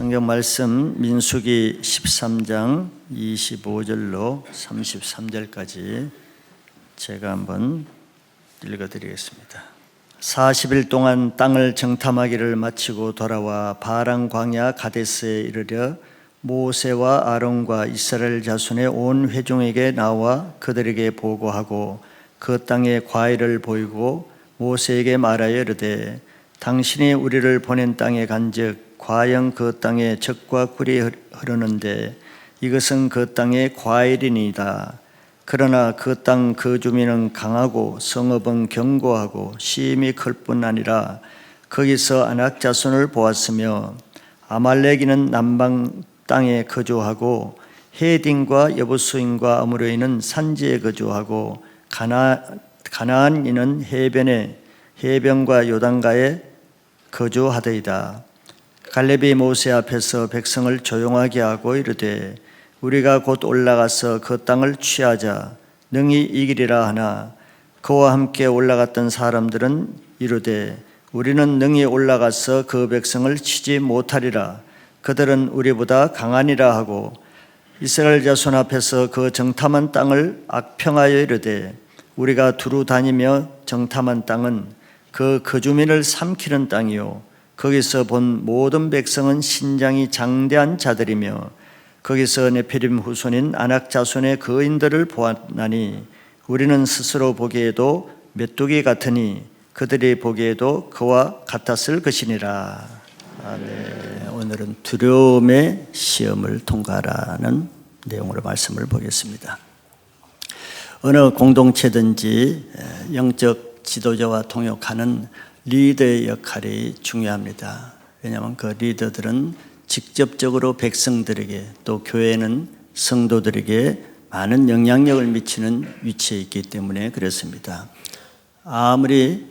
성경 말씀 민수기 13장 25절로 33절까지 제가 한번 읽어드리겠습니다. 40일 동안 땅을 정탐하기를 마치고 돌아와 바란 광야 가데스에 이르려 모세와 아론과 이스라엘 자손의 온 회중에게 나와 그들에게 보고하고 그 땅의 과일을 보이고 모세에게 말하여 이르되 당신이 우리를 보낸 땅에 간즉 과연 그 땅에 젖과 꿀이 흐르는데 이것은 그 땅의 과일이니이다. 그러나 그 땅 그 주민은 강하고 성읍은 견고하고 심히 클 뿐 아니라 거기서 아낙 자손을 보았으며 아말렉인은 남방 땅에 거주하고 헤딘과 여부수인과 아모레인은 산지에 거주하고 가나안인은 해변과 요단가에 거주하더이다. 갈렙이 모세 앞에서 백성을 조용하게 하고 이르되 우리가 곧 올라가서 그 땅을 취하자 능히 이기리라 하나 그와 함께 올라갔던 사람들은 이르되 우리는 능히 올라가서 그 백성을 치지 못하리라. 그들은 우리보다 강하니라 하고 이스라엘 자손 앞에서 그 정탐한 땅을 악평하여 이르되 우리가 두루 다니며 정탐한 땅은 그 거주민을 삼키는 땅이요 거기서 본 모든 백성은 신장이 장대한 자들이며 거기서 네피림 후손인 아낙 자손의 거인들을 보았나니 우리는 스스로 보기에도 메뚜기 같으니 그들이 보기에도 그와 같았을 것이니라. 네, 오늘은 두려움의 시험을 통과하라는 내용으로 말씀을 보겠습니다. 어느 공동체든지 영적 지도자와 동역하는 리더의 역할이 중요합니다. 왜냐하면 그 리더들은 직접적으로 백성들에게 또 교회는 성도들에게 많은 영향력을 미치는 위치에 있기 때문에 그렇습니다. 아무리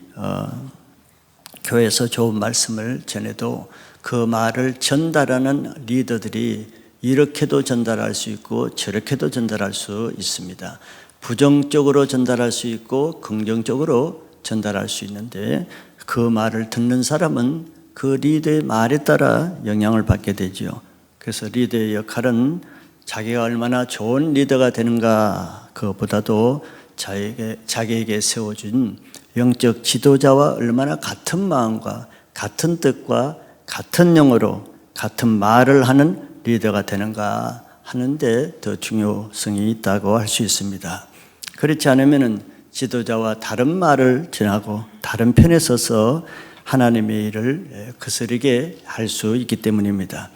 교회에서 좋은 말씀을 전해도 그 말을 전달하는 리더들이 이렇게도 전달할 수 있고 저렇게도 전달할 수 있습니다. 부정적으로 전달할 수 있고 긍정적으로 전달할 수 있는데 그 말을 듣는 사람은 그 리더의 말에 따라 영향을 받게 되죠. 그래서 리더의 역할은 자기가 얼마나 좋은 리더가 되는가 그것보다도 자기에게 세워준 영적 지도자와 얼마나 같은 마음과 같은 뜻과 같은 영어로 같은 말을 하는 리더가 되는가 하는데 더 중요성이 있다고 할 수 있습니다. 그렇지 않으면 지도자와 다른 말을 전하고 다른 편에 서서 하나님의 일을 거스르게 할 수 있기 때문입니다.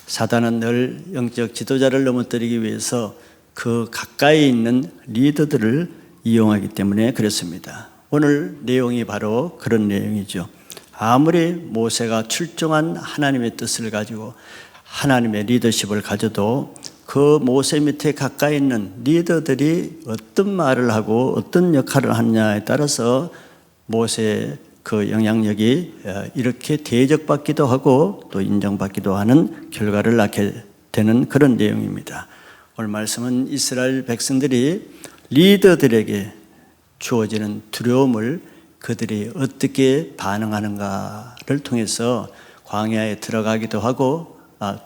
사단은 늘 영적 지도자를 넘어뜨리기 위해서 그 가까이 있는 리더들을 이용하기 때문에 그렇습니다. 오늘 내용이 바로 그런 내용이죠. 아무리 모세가 출중한 하나님의 뜻을 가지고 하나님의 리더십을 가져도 그 모세 밑에 가까이 있는 리더들이 어떤 말을 하고 어떤 역할을 하느냐에 따라서 모세의 그 영향력이 이렇게 대적받기도 하고 또 인정받기도 하는 결과를 낳게 되는 그런 내용입니다. 오늘 말씀은 이스라엘 백성들이 리더들에게 주어지는 두려움을 그들이 어떻게 반응하는가를 통해서 광야에 들어가기도 하고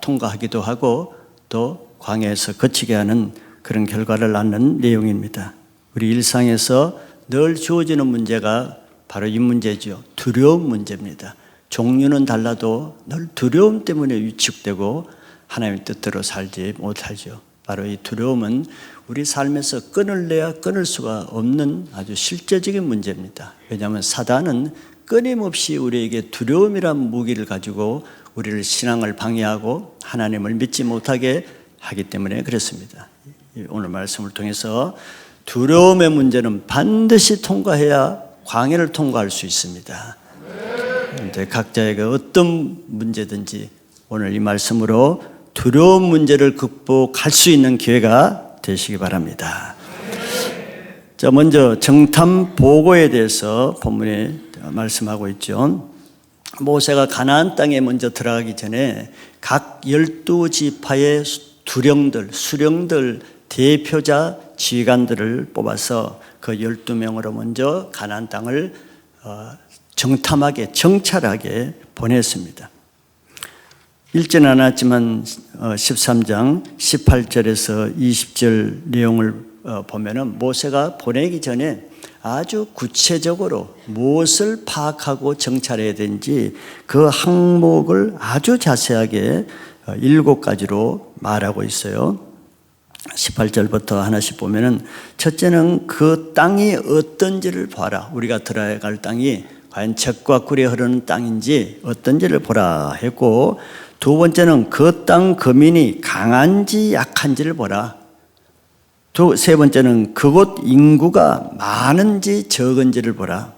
통과하기도 하고 또 광야에서 거치게 하는 그런 결과를 낳는 내용입니다. 우리 일상에서 늘 주어지는 문제가 바로 이 문제죠. 두려움 문제입니다. 종류는 달라도 늘 두려움 때문에 위축되고 하나님의 뜻대로 살지 못하죠. 바로 이 두려움은 우리 삶에서 끊을래야 끊을 수가 없는 아주 실제적인 문제입니다. 왜냐하면 사단은 끊임없이 우리에게 두려움이란 무기를 가지고 우리를 신앙을 방해하고 하나님을 믿지 못하게 하기 때문에 그렇습니다. 오늘 말씀을 통해서 두려움의 문제는 반드시 통과해야 광야를 통과할 수 있습니다. 그런데 각자에게 어떤 문제든지 오늘 이 말씀으로 두려움 문제를 극복할 수 있는 기회가 되시기 바랍니다. 자, 먼저 정탐 보고에 대해서 본문에 말씀하고 있죠. 모세가 가나안 땅에 먼저 들어가기 전에 각 12지파의 수령들, 대표자 지휘관들을 뽑아서 그 12명으로 먼저 가나안 땅을 정탐하게, 정찰하게 보냈습니다. 읽지는 않았지만 13장 18절에서 20절 내용을 보면은 모세가 보내기 전에 아주 구체적으로 무엇을 파악하고 정찰해야 되는지 그 항목을 아주 자세하게 7가지로 말하고 있어요. 18절부터 하나씩 보면은 첫째는 그 땅이 어떤지를 봐라. 우리가 들어갈 땅이 과연 젖과 꿀이 흐르는 땅인지 어떤지를 보라 했고, 두 번째는 그 땅 거민이 강한지 약한지를 보라. 세 번째는 그곳 인구가 많은지 적은지를 보라.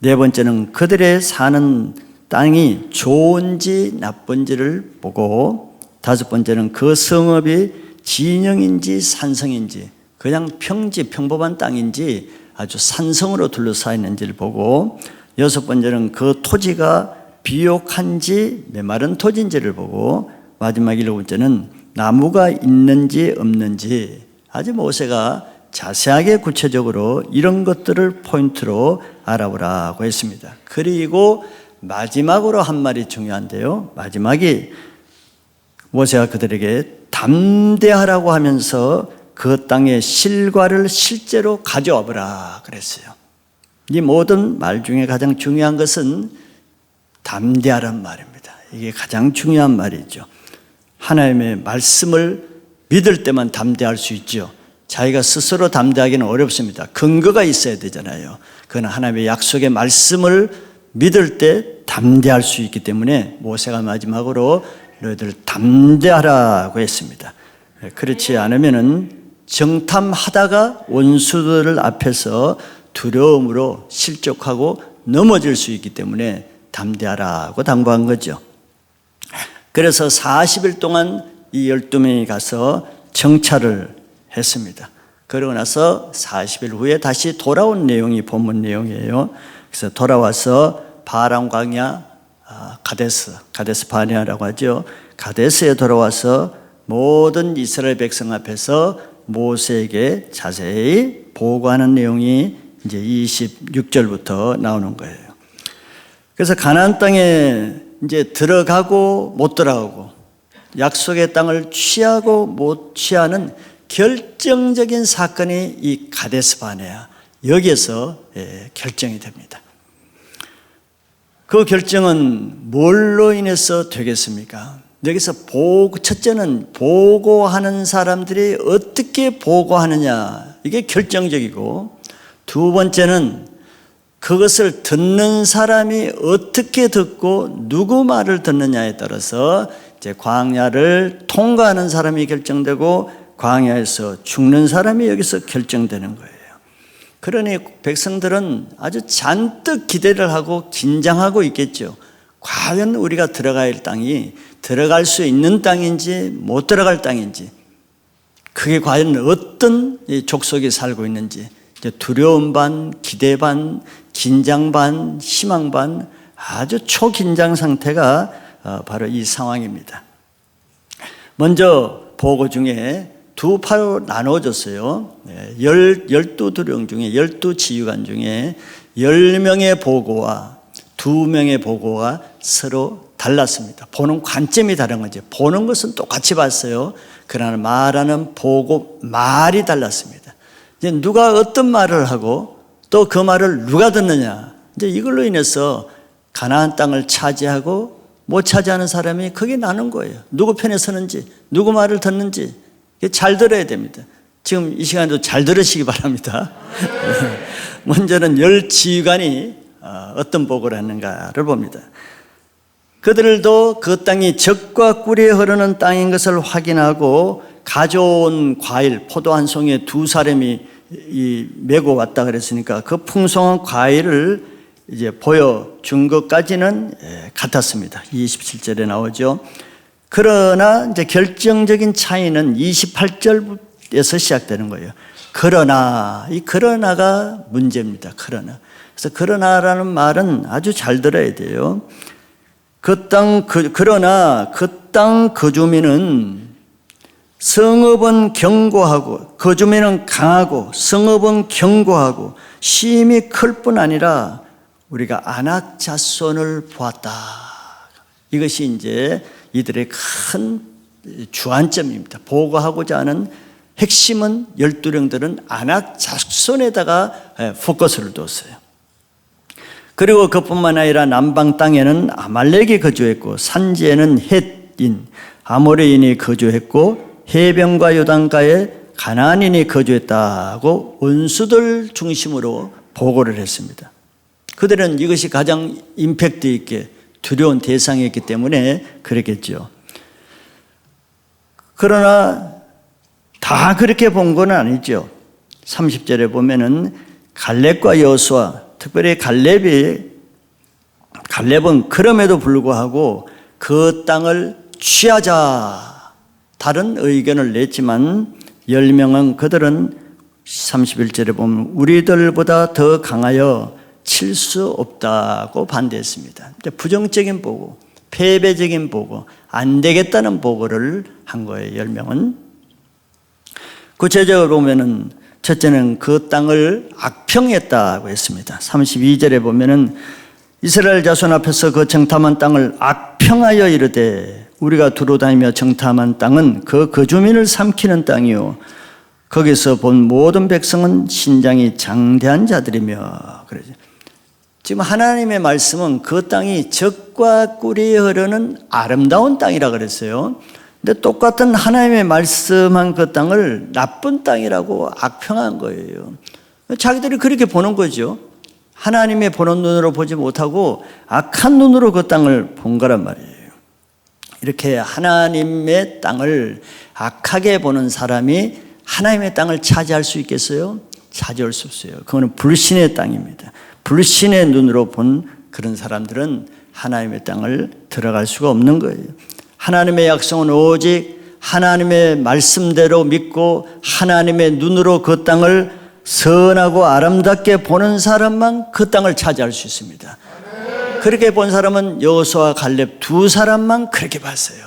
네 번째는 그들의 사는 땅이 좋은지 나쁜지를 보고, 다섯 번째는 그 성읍이 진영인지 산성인지, 그냥 평범한 땅인지 아주 산성으로 둘러싸여 있는지를 보고, 여섯 번째는 그 토지가 비옥한지 메마른 토지인지를 보고, 마지막 일곱 번째는 나무가 있는지 없는지 아주 모세가 자세하게 구체적으로 이런 것들을 포인트로 알아보라고 했습니다. 그리고 마지막으로 한 말이 중요한데요. 마지막이 모세가 그들에게 담대하라고 하면서 그 땅의 실과를 실제로 가져와 보라 그랬어요. 이 모든 말 중에 가장 중요한 것은 담대하란 말입니다. 이게 가장 중요한 말이죠. 하나님의 말씀을 믿을 때만 담대할 수 있죠. 자기가 스스로 담대하기는 어렵습니다. 근거가 있어야 되잖아요. 그건 하나님의 약속의 말씀을 믿을 때 담대할 수 있기 때문에 모세가 마지막으로 너희들 담대하라고 했습니다. 그렇지 않으면은 정탐하다가 원수들 앞에서 두려움으로 실족하고 넘어질 수 있기 때문에 담대하라고 당부한 거죠. 그래서 40일 동안 이 12명이 가서 정찰을 했습니다. 그러고 나서 40일 후에 다시 돌아온 내용이 본문 내용이에요. 그래서 돌아와서 바람 광야 가데스 바네아라고 하죠. 가데스에 돌아와서 모든 이스라엘 백성 앞에서 모세에게 자세히 보고하는 내용이 이제 26절부터 나오는 거예요. 그래서 가나안 땅에 이제 들어가고 못 들어가고, 약속의 땅을 취하고 못 취하는 결정적인 사건이 이 가데스 바네아, 여기에서 결정이 됩니다. 그 결정은 뭘로 인해서 되겠습니까? 여기서 첫째는 보고하는 사람들이 어떻게 보고하느냐, 이게 결정적이고, 두 번째는 그것을 듣는 사람이 어떻게 듣고 누구 말을 듣느냐에 따라서 이제 광야를 통과하는 사람이 결정되고, 광야에서 죽는 사람이 여기서 결정되는 거예요. 그러니 백성들은 아주 잔뜩 기대를 하고 긴장하고 있겠죠. 과연 우리가 들어갈 땅이 들어갈 수 있는 땅인지 못 들어갈 땅인지, 그게 과연 어떤 족속이 살고 있는지, 두려움 반, 기대 반, 긴장 반, 희망 반, 아주 초긴장 상태가 바로 이 상황입니다. 먼저 보고 중에 두 파로 나눠졌어요. 12두령 중에, 12지휘관 중에 10명의 보고와 2명의 보고가 서로 달랐습니다. 보는 관점이 다른 거죠. 보는 것은 똑같이 봤어요. 그러나 말하는 보고 말이 달랐습니다. 이제 누가 어떤 말을 하고 또 그 말을 누가 듣느냐, 이제 이걸로 인해서 가나안 땅을 차지하고 못 차지하는 사람이 크게 나눈 거예요. 누구 편에 서는지, 누구 말을 듣는지 잘 들어야 됩니다. 지금 이 시간에도 잘 들으시기 바랍니다. 먼저는 10지휘관이 어떤 보고를 했는가를 봅니다. 그들도 그 땅이 젖과 꿀이 흐르는 땅인 것을 확인하고 가져온 과일, 포도 한 송이에 2사람이 메고 왔다 그랬으니까 그 풍성한 과일을 이제 보여준 것까지는 같았습니다. 27절에 나오죠. 그러나 이제 결정적인 차이는 28절에서 시작되는 거예요. 그러나, 이 그러나가 문제입니다. 그래서 그러나라는 말은 아주 잘 들어야 돼요. 그러나 그 땅 거주민은 성읍은 견고하고, 거주민은 강하고, 성읍은 견고하고, 심히 클 뿐 아니라 우리가 안악 자손을 보았다. 이것이 이제 이들의 큰 주안점입니다. 보고하고자 하는 핵심은 12령들은 아낙 자손에다가 포커스를 뒀어요. 그리고 그뿐만 아니라 남방 땅에는 아말렉이 거주했고 산지에는 헷인, 아모레인이 거주했고 해변과 요단가에 가나안인이 거주했다고 원수들 중심으로 보고를 했습니다. 그들은 이것이 가장 임팩트 있게 두려운 대상이었기 때문에 그랬겠죠. 그러나 다 그렇게 본 건 아니죠. 30절에 보면은 갈렙과 여호수아, 특별히 갈렙은 그럼에도 불구하고 그 땅을 취하자 다른 의견을 냈지만 10명은 그들은 31절에 보면 우리들보다 더 강하여 칠 수 없다고 반대했습니다. 부정적인 보고, 패배적인 보고, 안 되겠다는 보고를 한 거예요. 10명은. 구체적으로 보면은 첫째는 그 땅을 악평했다고 했습니다. 32절에 보면은 이스라엘 자손 앞에서 그 정탐한 땅을 악평하여 이르되 우리가 두루 다니며 정탐한 땅은 그 거주민을 삼키는 땅이요 거기서 본 모든 백성은 신장이 장대한 자들이며 그러죠. 지금 하나님의 말씀은 그 땅이 젖과 꿀이 흐르는 아름다운 땅이라 그랬어요. 근데 똑같은 하나님의 말씀한 그 땅을 나쁜 땅이라고 악평한 거예요. 자기들이 그렇게 보는 거죠. 하나님의 보는 눈으로 보지 못하고 악한 눈으로 그 땅을 본 거란 말이에요. 이렇게 하나님의 땅을 악하게 보는 사람이 하나님의 땅을 차지할 수 있겠어요? 차지할 수 없어요. 그거는 불신의 땅입니다. 불신의 눈으로 본 그런 사람들은 하나님의 땅을 들어갈 수가 없는 거예요. 하나님의 약속은 오직 하나님의 말씀대로 믿고 하나님의 눈으로 그 땅을 선하고 아름답게 보는 사람만 그 땅을 차지할 수 있습니다. 그렇게 본 사람은 여호수아와 갈렙 두 사람만 그렇게 봤어요.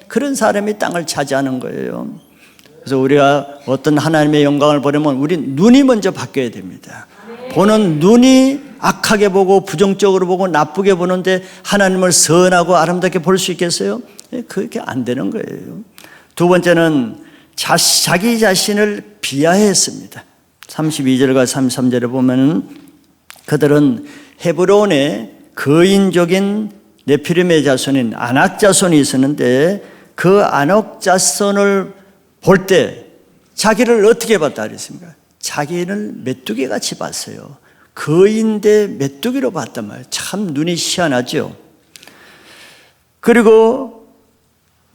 그런 사람이 땅을 차지하는 거예요. 그래서 우리가 어떤 하나님의 영광을 보려면 우리 눈이 먼저 바뀌어야 됩니다. 보는 눈이 악하게 보고 부정적으로 보고 나쁘게 보는데 하나님을 선하고 아름답게 볼 수 있겠어요? 그렇게 안 되는 거예요. 두 번째는 자기 자신을 비하했습니다. 32절과 33절에 보면 그들은 헤브론에 거인족인 네피림의 자손인 아낙 자손이 있었는데 그 아낙 자손을 볼 때 자기를 어떻게 봤다 그랬습니까? 자기를 메뚜기 같이 봤어요. 거인대 메뚜기로 봤단 말이에요. 참 눈이 희한하죠. 그리고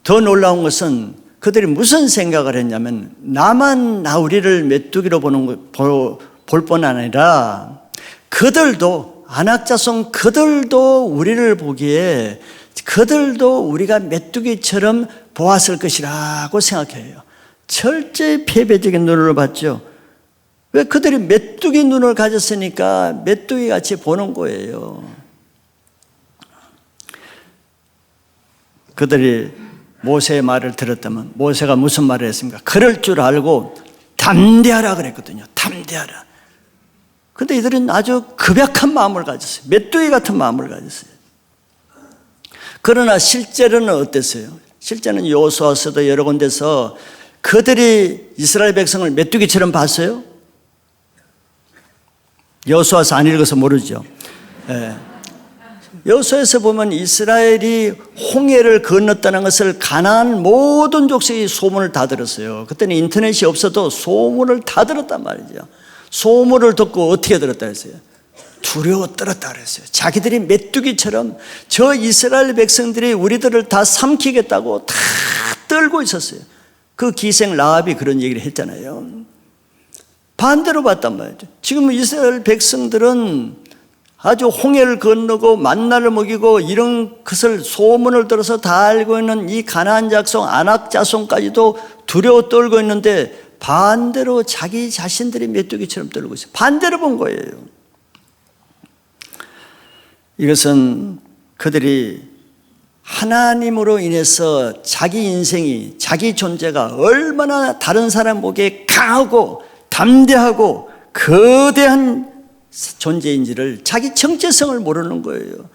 더 놀라운 것은 그들이 무슨 생각을 했냐면 나만 우리를 메뚜기로 볼 뿐 아니라 그들도 아낙 자손 그들도 우리를 보기에 그들도 우리가 메뚜기처럼 보았을 것이라고 생각해요. 철저히 패배적인 눈으로 봤죠. 왜 그들이 메뚜기 눈을 가졌으니까 메뚜기 같이 보는 거예요. 그들이 모세의 말을 들었다면 모세가 무슨 말을 했습니까? 그럴 줄 알고 담대하라 그랬거든요. 담대하라. 그런데 이들은 아주 급약한 마음을 가졌어요. 메뚜기 같은 마음을 가졌어요. 그러나 실제로는 어땠어요? 실제는 여호수아서도 여러 군데서 그들이 이스라엘 백성을 메뚜기처럼 봤어요? 여호수아서 안 읽어서 모르죠. 네. 여호수아에서 보면 이스라엘이 홍해를 건넜다는 것을 가나안 모든 족속이 소문을 다 들었어요. 그때는 인터넷이 없어도 소문을 다 들었단 말이죠. 소문을 듣고 어떻게 들었다 했어요? 두려워 떨었다 그랬어요. 자기들이 메뚜기처럼 저 이스라엘 백성들이 우리들을 다 삼키겠다고 다 떨고 있었어요. 그 기생 라합이 그런 얘기를 했잖아요. 반대로 봤단 말이죠. 지금 이스라엘 백성들은 아주 홍해를 건너고 만나를 먹이고 이런 것을 소문을 들어서 다 알고 있는 이 가나안 자손 아낙 자손까지도 두려워 떨고 있는데 반대로 자기 자신들이 메뚜기처럼 떨고 있어요. 반대로 본 거예요. 이것은 그들이 하나님으로 인해서 자기 인생이 자기 존재가 얼마나 다른 사람 보기에 강하고 담대하고 거대한 존재인지를 자기 정체성을 모르는 거예요.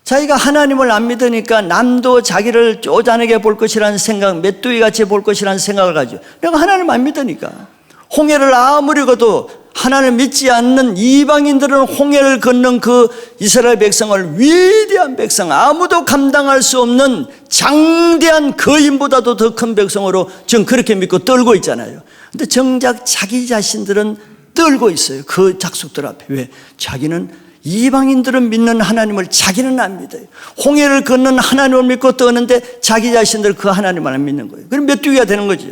자기가 하나님을 안 믿으니까 남도 자기를 쪼잔하게 볼 것이라는 생각, 메뚜기같이 볼 것이라는 생각을 가지고, 내가 하나님 안 믿으니까. 홍해를 아무리 걷도 하나님을 믿지 않는 이방인들은 홍해를 걷는 그 이스라엘 백성을 위대한 백성, 아무도 감당할 수 없는 장대한 거인보다도 더 큰 백성으로 지금 그렇게 믿고 떨고 있잖아요. 근데 정작 자기 자신들은 떨고 있어요. 그 족속들 앞에. 왜? 자기는 이방인들은 믿는 하나님을 자기는 안 믿어요. 홍해를 걷는 하나님을 믿고 떠는데 자기 자신들 그 하나님을 안 믿는 거예요. 그럼 메뚜기가 되는 거죠.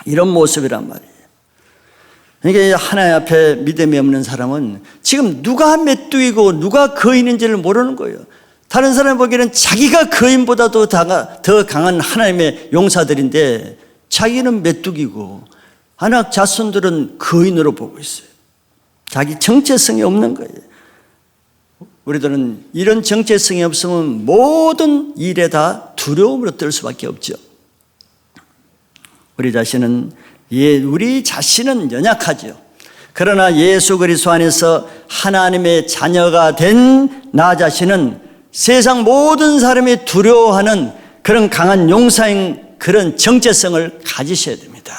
이런 모습이란 말이에요. 그러니까 하나님 앞에 믿음이 없는 사람은 지금 누가 메뚜기고 누가 거인인지를 모르는 거예요. 다른 사람 보기에는 자기가 거인보다도 더 강한 하나님의 용사들인데 자기는 메뚜기고 아낙 자손들은 거인으로 보고 있어요. 자기 정체성이 없는 거예요. 우리들은 이런 정체성이 없으면 모든 일에 다 두려움으로 떨 수밖에 없죠. 우리 자신은 연약하죠. 그러나 예수 그리스도 안에서 하나님의 자녀가 된 나 자신은 세상 모든 사람이 두려워하는 그런 강한 용사인 그런 정체성을 가지셔야 됩니다.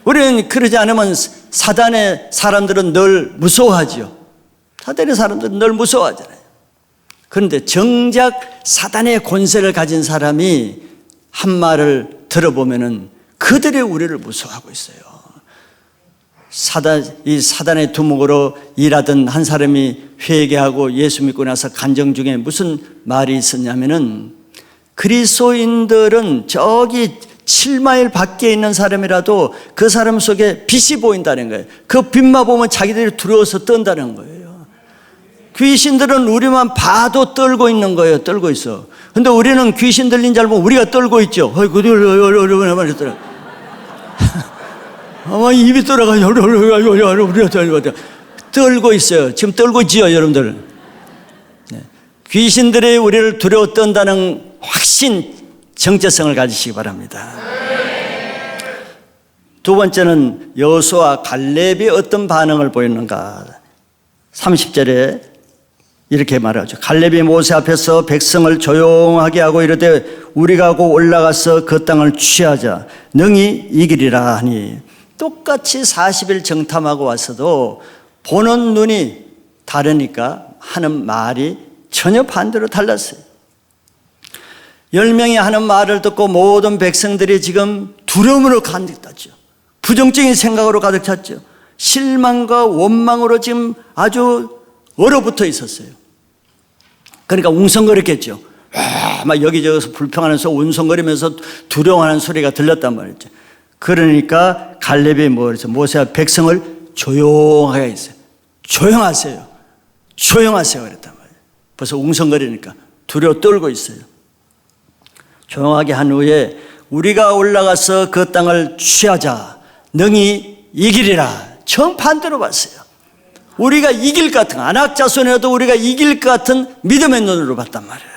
우리는 그러지 않으면 사단의 사람들은 늘 무서워하죠. 사단의 사람들은 늘 무서워하잖아요. 그런데 정작 사단의 권세를 가진 사람이 한 말을 들어보면은 그들이 우리를 무서워하고 있어요. 이 사단의 두목으로 일하던 한 사람이 회개하고 예수 믿고 나서 간정 중에 무슨 말이 있었냐면은 그리스도인들은 저기 7마일 밖에 있는 사람이라도 그 사람 속에 빛이 보인다는 거예요. 그 빛만 보면 자기들이 두려워서 떤다는 거예요. 귀신들은 우리만 봐도 떨고 있는 거예요. 떨고 있어. 근데 우리는 귀신 들린 줄 알고 우리가 떨고 있죠. 아마 입이 돌아가요. 우리가 떨고 있어요. 지금 떨고 있지요, 여러분들. 귀신들이 우리를 두려워 떤다는 확신, 정체성을 가지시기 바랍니다. 두 번째는 여호수아 갈렙이 어떤 반응을 보였는가. 30절에 이렇게 말하죠. 갈렙이 모세 앞에서 백성을 조용하게 하고 이르되 우리가 곧 올라가서 그 땅을 취하자 능히 이기리라 하니, 똑같이 40일 정탐하고 왔어도 보는 눈이 다르니까 하는 말이 전혀 반대로 달랐어요. 10명이 하는 말을 듣고 모든 백성들이 지금 두려움으로 가득 찼죠. 부정적인 생각으로 가득 찼죠. 실망과 원망으로 지금 아주 얼어붙어 있었어요. 그러니까 웅성거렸겠죠. 막 여기저기서 불평하면서 웅성거리면서 두려워하는 소리가 들렸단 말이죠. 그러니까 갈렙이 그랬어요? 모세가 백성을 조용하게 했어요. 조용하세요. 조용하세요. 그랬단 말이에요. 벌써 웅성거리니까 두려워 떨고 있어요. 조용하게 한 후에 우리가 올라가서 그 땅을 취하자 능히 이기리라. 정반대로 봤어요. 우리가 이길 것 같은, 아낙 자손이라도 우리가 이길 것 같은 믿음의 눈으로 봤단 말이에요.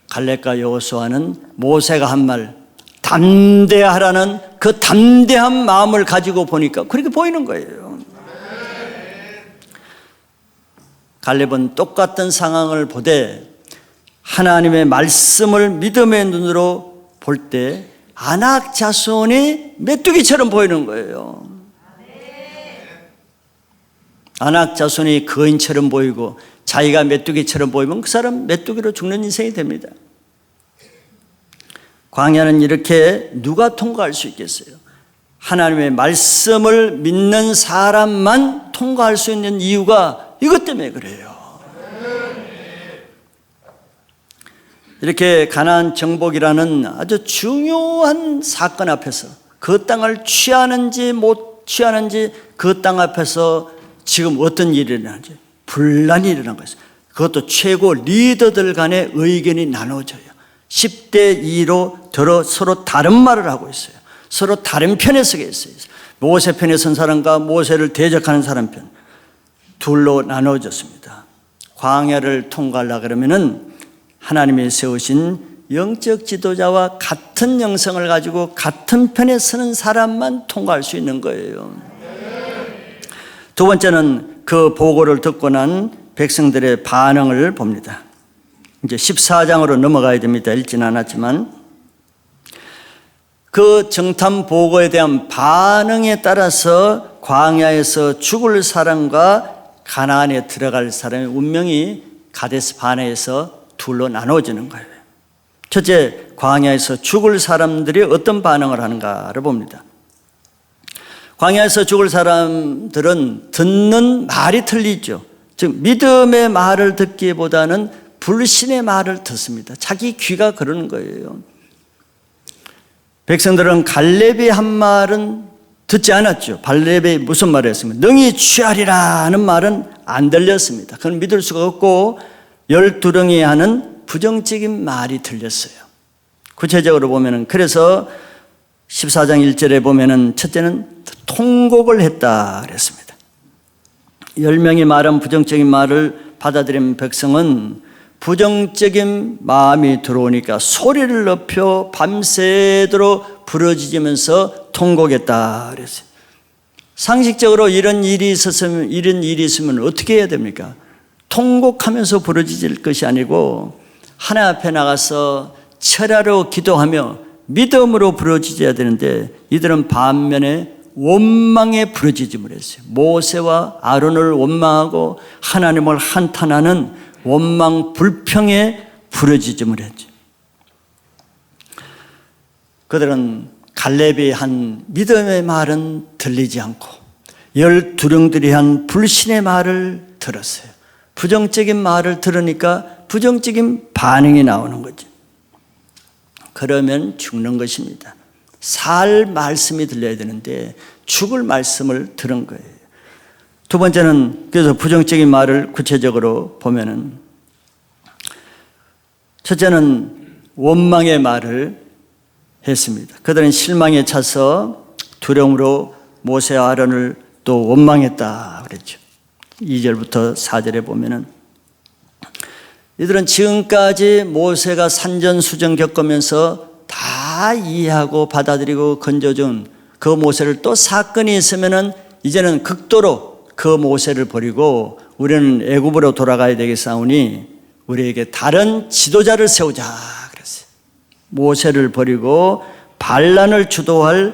갈렙과 여호수아는 모세가 한 말 담대하라는 그 담대한 마음을 가지고 보니까 그렇게 보이는 거예요. 갈렙은 똑같은 상황을 보되 하나님의 말씀을 믿음의 눈으로 볼 때 아낙 자손이 메뚜기처럼 보이는 거예요. 아낙 자손이 거인처럼 보이고 자기가 메뚜기처럼 보이면 그 사람 메뚜기로 죽는 인생이 됩니다. 광야는 이렇게 누가 통과할 수 있겠어요? 하나님의 말씀을 믿는 사람만 통과할 수 있는 이유가 이것 때문에 그래요. 이렇게 가나안 정복이라는 아주 중요한 사건 앞에서 그 땅을 취하는지 못 취하는지 그 땅 앞에서 지금 어떤 일이 일어나는지 분란이 일어난 거예요. 그것도 최고 리더들 간의 의견이 나눠져요. 10대 2로 서로 다른 말을 하고 있어요. 서로 다른 편에 서게 있어요. 모세 편에 선 사람과 모세를 대적하는 사람 편, 둘로 나눠졌습니다. 광야를 통과하려고 그러면은 하나님이 세우신 영적 지도자와 같은 영성을 가지고 같은 편에 서는 사람만 통과할 수 있는 거예요. 두 번째는 그 보고를 듣고 난 백성들의 반응을 봅니다. 이제 14장으로 넘어가야 됩니다. 읽지는 않았지만 그 정탐 보고에 대한 반응에 따라서 광야에서 죽을 사람과 가나안에 들어갈 사람의 운명이 가데스 바네에서 둘로 나눠지는 거예요. 첫째, 광야에서 죽을 사람들이 어떤 반응을 하는가를 봅니다. 광야에서 죽을 사람들은 듣는 말이 틀리죠. 즉 믿음의 말을 듣기보다는 불신의 말을 듣습니다. 자기 귀가 그러는 거예요. 백성들은 갈렙이 한 말은 듣지 않았죠. 갈렙이 무슨 말을 했습니까? 능히 취하리라는 말은 안 들렸습니다. 그건 믿을 수가 없고 12명이 하는 부정적인 말이 들렸어요. 구체적으로 보면은 그래서 14장 1절에 보면은 첫째는 통곡을 했다 그랬습니다. 10명이 말한 부정적인 말을 받아들인 백성은 부정적인 마음이 들어오니까 소리를 높여 밤새도록 부르짖으면서 통곡했다 그랬어요. 상식적으로 이런 일이 있으면 어떻게 해야 됩니까? 통곡하면서 부르짖을 것이 아니고 하나님 앞에 나가서 철야로 기도하며 믿음으로 부르짖어야 되는데 이들은 반면에 원망에 부르짖음을 했어요. 모세와 아론을 원망하고 하나님을 한탄하는 원망 불평에 부르짖음을 했죠. 그들은 갈렙이 한 믿음의 말은 들리지 않고 12명들이 한 불신의 말을 들었어요. 부정적인 말을 들으니까 부정적인 반응이 나오는 거죠. 그러면 죽는 것입니다. 살 말씀이 들려야 되는데 죽을 말씀을 들은 거예요. 두 번째는 그래서 부정적인 말을 구체적으로 보면은 첫째는 원망의 말을 했습니다. 그들은 실망에 차서 두려움으로 모세와 아론을 또 원망했다 그랬죠. 2절부터 4절에 보면은 이들은 지금까지 모세가 산전수전 겪으면서 다 이해하고 받아들이고 건져준 그 모세를 또 사건이 있으면은 이제는 극도로 그 모세를 버리고 우리는 애굽으로 돌아가야 되겠사오니 우리에게 다른 지도자를 세우자 그랬어요. 모세를 버리고 반란을 주도할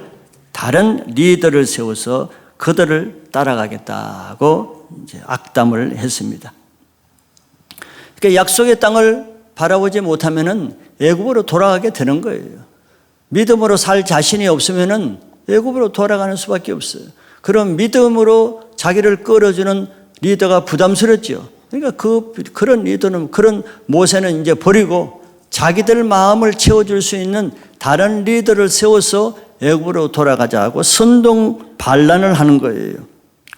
다른 리더를 세워서 그들을 따라가겠다고 이제 악담을 했습니다. 그러니까 약속의 땅을 바라보지 못하면은 애굽으로 돌아가게 되는 거예요. 믿음으로 살 자신이 없으면은 애굽으로 돌아가는 수밖에 없어요. 그런 믿음으로 자기를 끌어주는 리더가 부담스럽죠. 그러니까 그런 리더는, 그런 모세는 이제 버리고 자기들 마음을 채워줄 수 있는 다른 리더를 세워서 애굽으로 돌아가자고 선동 반란을 하는 거예요.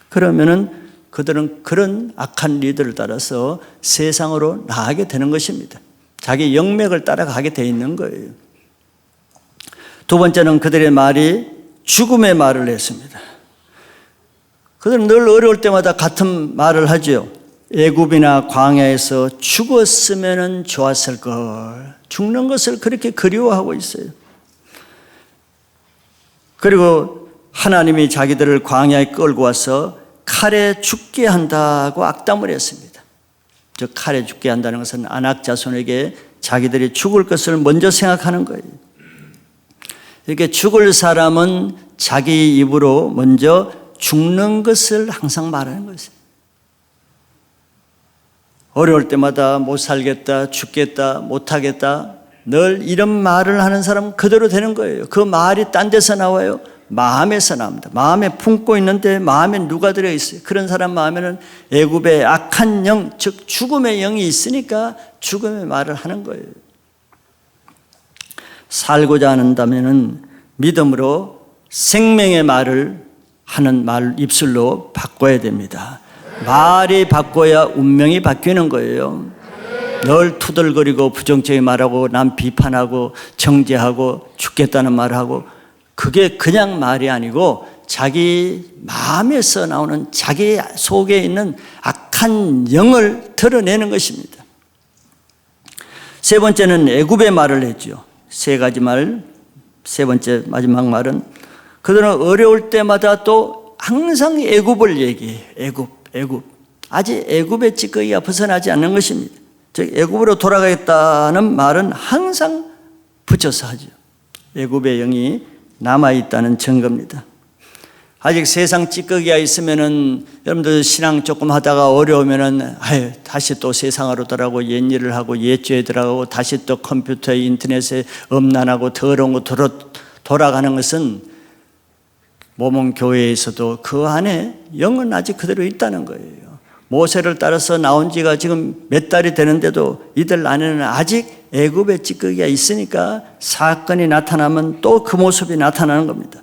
그러면은 그들은 그런 악한 리더를 따라서 세상으로 나가게 되는 것입니다. 자기 영맥을 따라가게 돼 있는 거예요. 두 번째는 그들의 말이 죽음의 말을 했습니다. 그들은 늘 어려울 때마다 같은 말을 하죠. 애굽이나 광야에서 죽었으면 좋았을 걸. 죽는 것을 그렇게 그리워하고 있어요. 그리고 하나님이 자기들을 광야에 끌고 와서 칼에 죽게 한다고 악담을 했습니다. 즉 칼에 죽게 한다는 것은 아낙 자손에게 자기들이 죽을 것을 먼저 생각하는 거예요. 이렇게 죽을 사람은 자기 입으로 먼저 죽는 것을 항상 말하는 것이에요. 어려울 때마다 못 살겠다, 죽겠다, 못하겠다 늘 이런 말을 하는 사람은 그대로 되는 거예요. 그 말이 딴 데서 나와요? 마음에서 나옵니다. 마음에 품고 있는데 마음에 누가 들어있어요? 그런 사람 마음에는 애굽의 악한 영, 즉 죽음의 영이 있으니까 죽음의 말을 하는 거예요. 살고자 한다면은 믿음으로 생명의 말을 하는 말 입술로 바꿔야 됩니다. 말이 바꿔야 운명이 바뀌는 거예요. 늘 투덜거리고 부정적인 말하고 남 비판하고 정죄하고 죽겠다는 말하고 그게 그냥 말이 아니고 자기 마음에서 나오는 자기 속에 있는 악한 영을 드러내는 것입니다. 세 번째는 애굽의 말을 했죠. 세 가지 말, 세 번째 마지막 말은 그들은 어려울 때마다 또 항상 애굽을 얘기해요. 애굽. 애굽. 아직 애굽의 찌꺼기가 벗어나지 않는 것입니다. 즉 애굽으로 돌아가겠다는 말은 항상 붙여서 하죠. 애굽의 영이 남아있다는 증거입니다. 아직 세상 찌꺼기가 있으면은 여러분들 신앙 조금 하다가 어려우면은 다시 또 세상으로 돌아가고 옛 일을 하고 옛죄에 들어가고 다시 또 컴퓨터에 인터넷에 음란하고 더러운 거 돌아가는 것은 모몬 교회에서도 그 안에 영은 아직 그대로 있다는 거예요. 모세를 따라서 나온 지가 지금 몇 달이 되는데도 이들 안에는 아직 애굽의 찌꺼기가 있으니까 사건이 나타나면 또 그 모습이 나타나는 겁니다.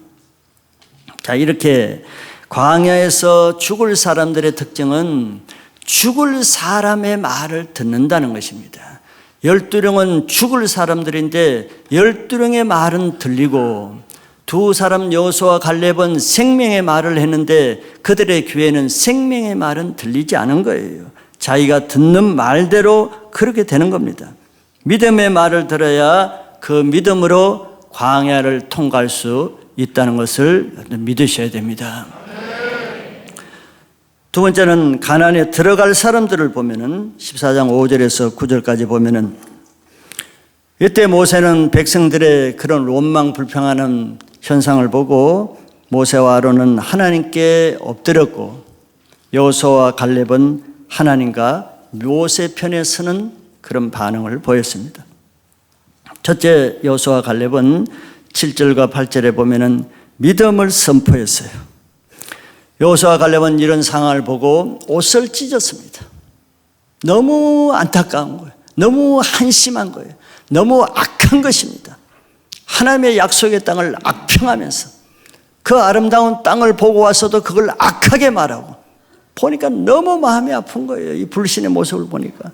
자, 이렇게 광야에서 죽을 사람들의 특징은 죽을 사람의 말을 듣는다는 것입니다. 12명은 죽을 사람들인데 12명의 말은 들리고 두 사람 여호수아와 갈렙은 생명의 말을 했는데 그들의 귀에는 생명의 말은 들리지 않은 거예요. 자기가 듣는 말대로 그렇게 되는 겁니다. 믿음의 말을 들어야 그 믿음으로 광야를 통과할 수 있다는 것을 믿으셔야 됩니다. 두 번째는 가나안에 들어갈 사람들을 보면은 14장 5절에서 9절까지 보면은 이때 모세는 백성들의 그런 원망 불평하는 현상을 보고 모세와 아론은 하나님께 엎드렸고 여호수아와 갈렙은 하나님과 모세 편에 서는 그런 반응을 보였습니다. 첫째, 여호수아와 갈렙은 7절과 8절에 보면은 믿음을 선포했어요. 여호수아와 갈렙은 이런 상황을 보고 옷을 찢었습니다. 너무 안타까운 거예요. 너무 한심한 거예요. 너무 악한 것입니다. 하나님의 약속의 땅을 악평하면서 그 아름다운 땅을 보고 와서도 그걸 악하게 말하고 보니까 너무 마음이 아픈 거예요. 이 불신의 모습을 보니까.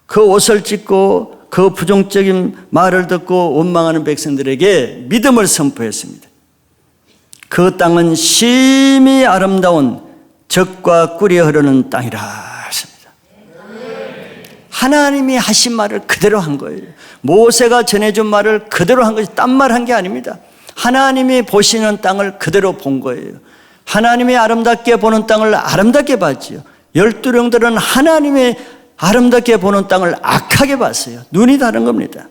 그 옷을 찢고 그 부정적인 말을 듣고 원망하는 백성들에게 믿음을 선포했습니다. 그 땅은 심히 아름다운 젖과 꿀이 흐르는 땅이라 하십니다. 하나님이 하신 말을 그대로 한 거예요. 모세가 전해준 말을 그대로 한 것이 딴 말 한 게 아닙니다. 하나님이 보시는 땅을 그대로 본 거예요. 하나님이 아름답게 보는 땅을 아름답게 봤지요. 12명들은 하나님의 아름답게 보는 땅을 악하게 봤어요. 눈이 다른 겁니다.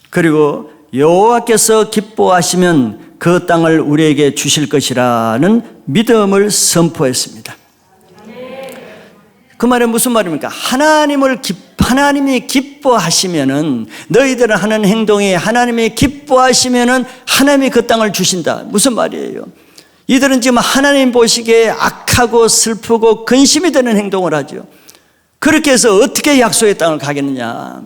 그리고 여호와께서 기뻐하시면 그 땅을 우리에게 주실 것이라는 믿음을 선포했습니다. 그 말은 무슨 말입니까? 하나님이 기뻐하시면은 너희들은 하는 행동이 하나님이 기뻐하시면은 하나님이 그 땅을 주신다. 무슨 말이에요? 이들은 지금 하나님 보시기에 악하고 슬프고 근심이 되는 행동을 하죠. 그렇게 해서 어떻게 약속의 땅을 가겠느냐?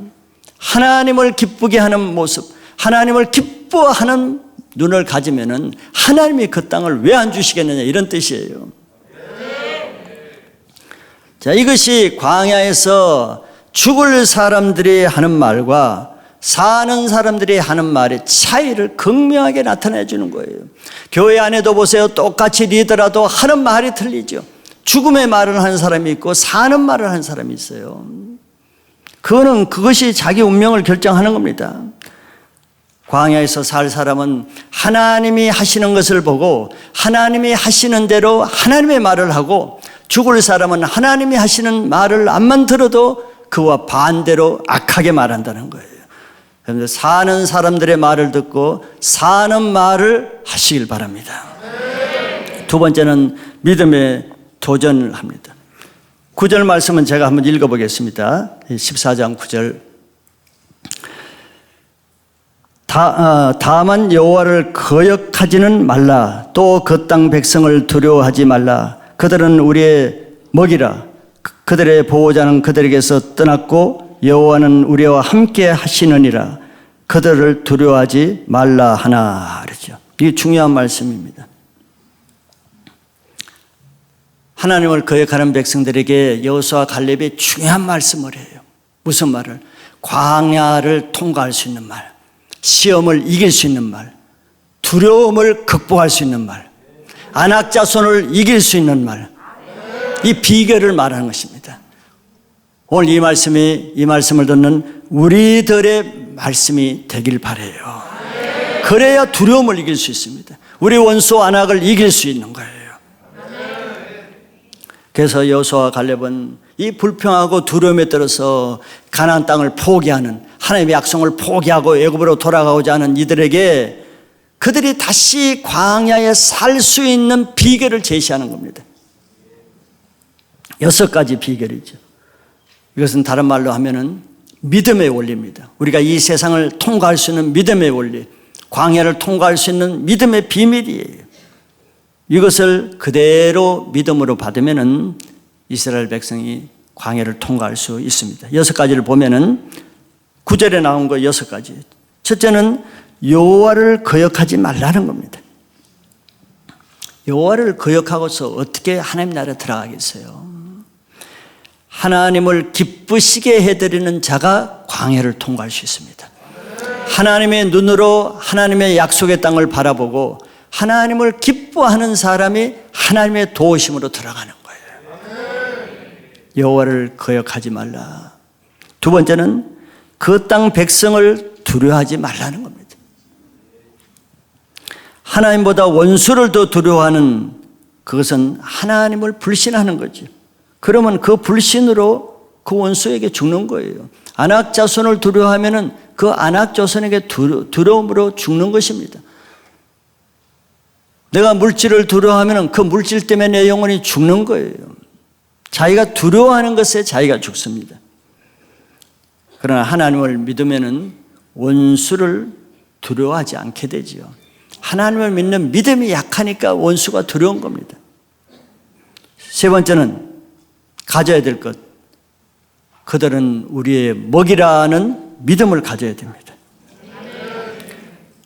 하나님을 기쁘게 하는 모습, 하나님을 기뻐하는 눈을 가지면은 하나님이 그 땅을 왜 안 주시겠느냐 이런 뜻이에요. 자, 이것이 광야에서 죽을 사람들이 하는 말과 사는 사람들이 하는 말의 차이를 극명하게 나타내 주는 거예요. 교회 안에도 보세요. 똑같이 리더라도 하는 말이 틀리죠. 죽음의 말을 하는 사람이 있고 사는 말을 하는 사람이 있어요. 그것이 자기 운명을 결정하는 겁니다. 광야에서 살 사람은 하나님이 하시는 것을 보고 하나님이 하시는 대로 하나님의 말을 하고, 죽을 사람은 하나님이 하시는 말을 안만 들어도 그와 반대로 악하게 말한다는 거예요. 그런데 사는 사람들의 말을 듣고 사는 말을 하시길 바랍니다. 두 번째는 믿음의 도전을 합니다. 9절 말씀은 제가 한번 읽어보겠습니다. 14장 9절. 다만 여호와를 거역하지는 말라. 또 그 땅 백성을 두려워하지 말라. 그들은 우리의 먹이라. 그들의 보호자는 그들에게서 떠났고 여호와는 우리와 함께 하시느니라. 그들을 두려워하지 말라 하나. 그렇죠. 이게 중요한 말씀입니다. 하나님을 거역하는 백성들에게 여호수아와 갈렙이 중요한 말씀을 해요. 무슨 말을? 광야를 통과할 수 있는 말, 시험을 이길 수 있는 말, 두려움을 극복할 수 있는 말, 안악자손을 이길 수 있는 말, 이 비결을 말하는 것입니다. 오늘 이 말씀을 듣는 우리들의 말씀이 되길 바라요. 그래야 두려움을 이길 수 있습니다. 우리 원수 안악을 이길 수 있는 거예요. 그래서 여호수아와 갈렙은 이 불평하고 두려움에 떨어서 가나안 땅을 포기하는, 하나님의 약속을 포기하고 애굽으로 돌아가고자 하는 이들에게 그들이 다시 광야에 살 수 있는 비결을 제시하는 겁니다. 6가지 비결이죠. 이것은 다른 말로 하면은 믿음의 원리입니다. 우리가 이 세상을 통과할 수 있는 믿음의 원리, 광야를 통과할 수 있는 믿음의 비밀이에요. 이것을 그대로 믿음으로 받으면은 이스라엘 백성이 광야를 통과할 수 있습니다. 6가지를 보면은 9절에 나온 거 6가지. 첫째는 여호와를 거역하지 말라는 겁니다. 여호와를 거역하고서 어떻게 하나님 나라에 들어가겠어요? 하나님을 기쁘시게 해드리는 자가 광야를 통과할 수 있습니다. 하나님의 눈으로 하나님의 약속의 땅을 바라보고 하나님을 기뻐하는 사람이 하나님의 도우심으로 들어가는 거예요. 여호와를 거역하지 말라. 두 번째는 그 땅 백성을 두려워하지 말라는 겁니다. 하나님보다 원수를 더 두려워하는, 그것은 하나님을 불신하는 거죠. 그러면 그 불신으로 그 원수에게 죽는 거예요. 안악 자손을 두려워하면은 그 안악 자손에게 두려움으로 죽는 것입니다. 내가 물질을 두려워하면은 그 물질 때문에 내 영혼이 죽는 거예요. 자기가 두려워하는 것에 자기가 죽습니다. 그러나 하나님을 믿으면은 원수를 두려워하지 않게 되지요. 하나님을 믿는 믿음이 약하니까 원수가 두려운 겁니다. 세 번째는 가져야 될 것, 그들은 우리의 먹이라는 믿음을 가져야 됩니다.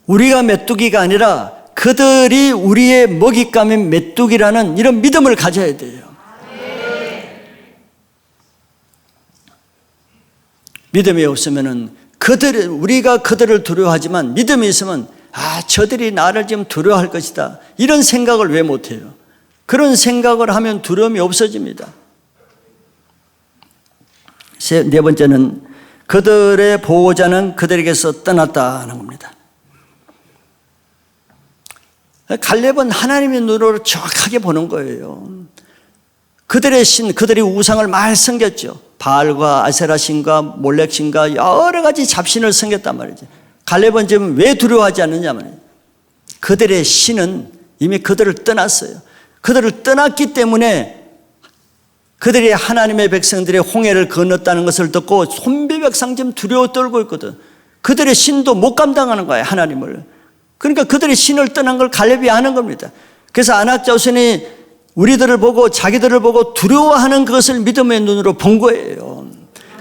우리가 메뚜기가 아니라 그들이 우리의 먹잇감인 메뚜기라는 이런 믿음을 가져야 돼요. 믿음이 없으면은 우리가 그들을 두려워하지만 믿음이 있으면 저들이 나를 지금 두려워할 것이다, 이런 생각을 왜 못해요? 그런 생각을 하면 두려움이 없어집니다. 네 번째는 그들의 보호자는 그들에게서 떠났다는 겁니다. 갈렙은 하나님의 눈으로 정확하게 보는 거예요. 그들의 신, 그들이 우상을 많이 섬겼죠. 바알과 아세라 신과 몰렉 신과 여러 가지 잡신을 섬겼단 말이죠. 갈렙은 지금 왜 두려워하지 않느냐 말이에요. 그들의 신은 이미 그들을 떠났어요. 그들을 떠났기 때문에 그들이 하나님의 백성들의 홍해를 건넜다는 것을 듣고 손비백상 지금 두려워 떨고 있거든. 그들의 신도 못 감당하는 거예요, 하나님을. 그러니까 그들의 신을 떠난 걸 갈렙이 아는 겁니다. 그래서 안악 자손이 우리들을 보고 자기들을 보고 두려워하는 것을 믿음의 눈으로 본 거예요.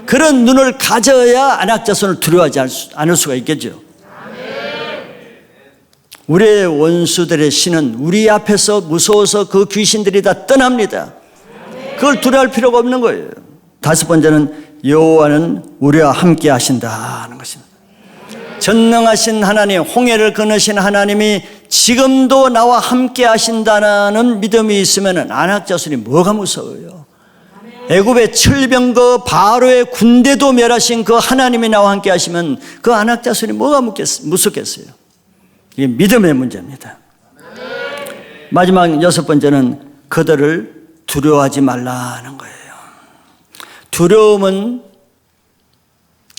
그런 눈을 가져야 안악 자손을 두려워하지 않을 수가 있겠죠. 우리의 원수들의 신은 우리 앞에서 무서워서 그 귀신들이 다 떠납니다. 그걸 두려워할 필요가 없는 거예요. 다섯 번째는 여호와는 우리와 함께 하신다는 것입니다. 전능하신 하나님, 홍해를 건너신 하나님이 지금도 나와 함께 하신다는 믿음이 있으면 안악 자손이 뭐가 무서워요? 애굽의 철병거 바로의 군대도 멸하신 그 하나님이 나와 함께 하시면 그 안악 자손이 뭐가 무섭겠어요? 이게 믿음의 문제입니다. 마지막 여섯 번째는 그들을 두려워하지 말라는 거예요. 두려움은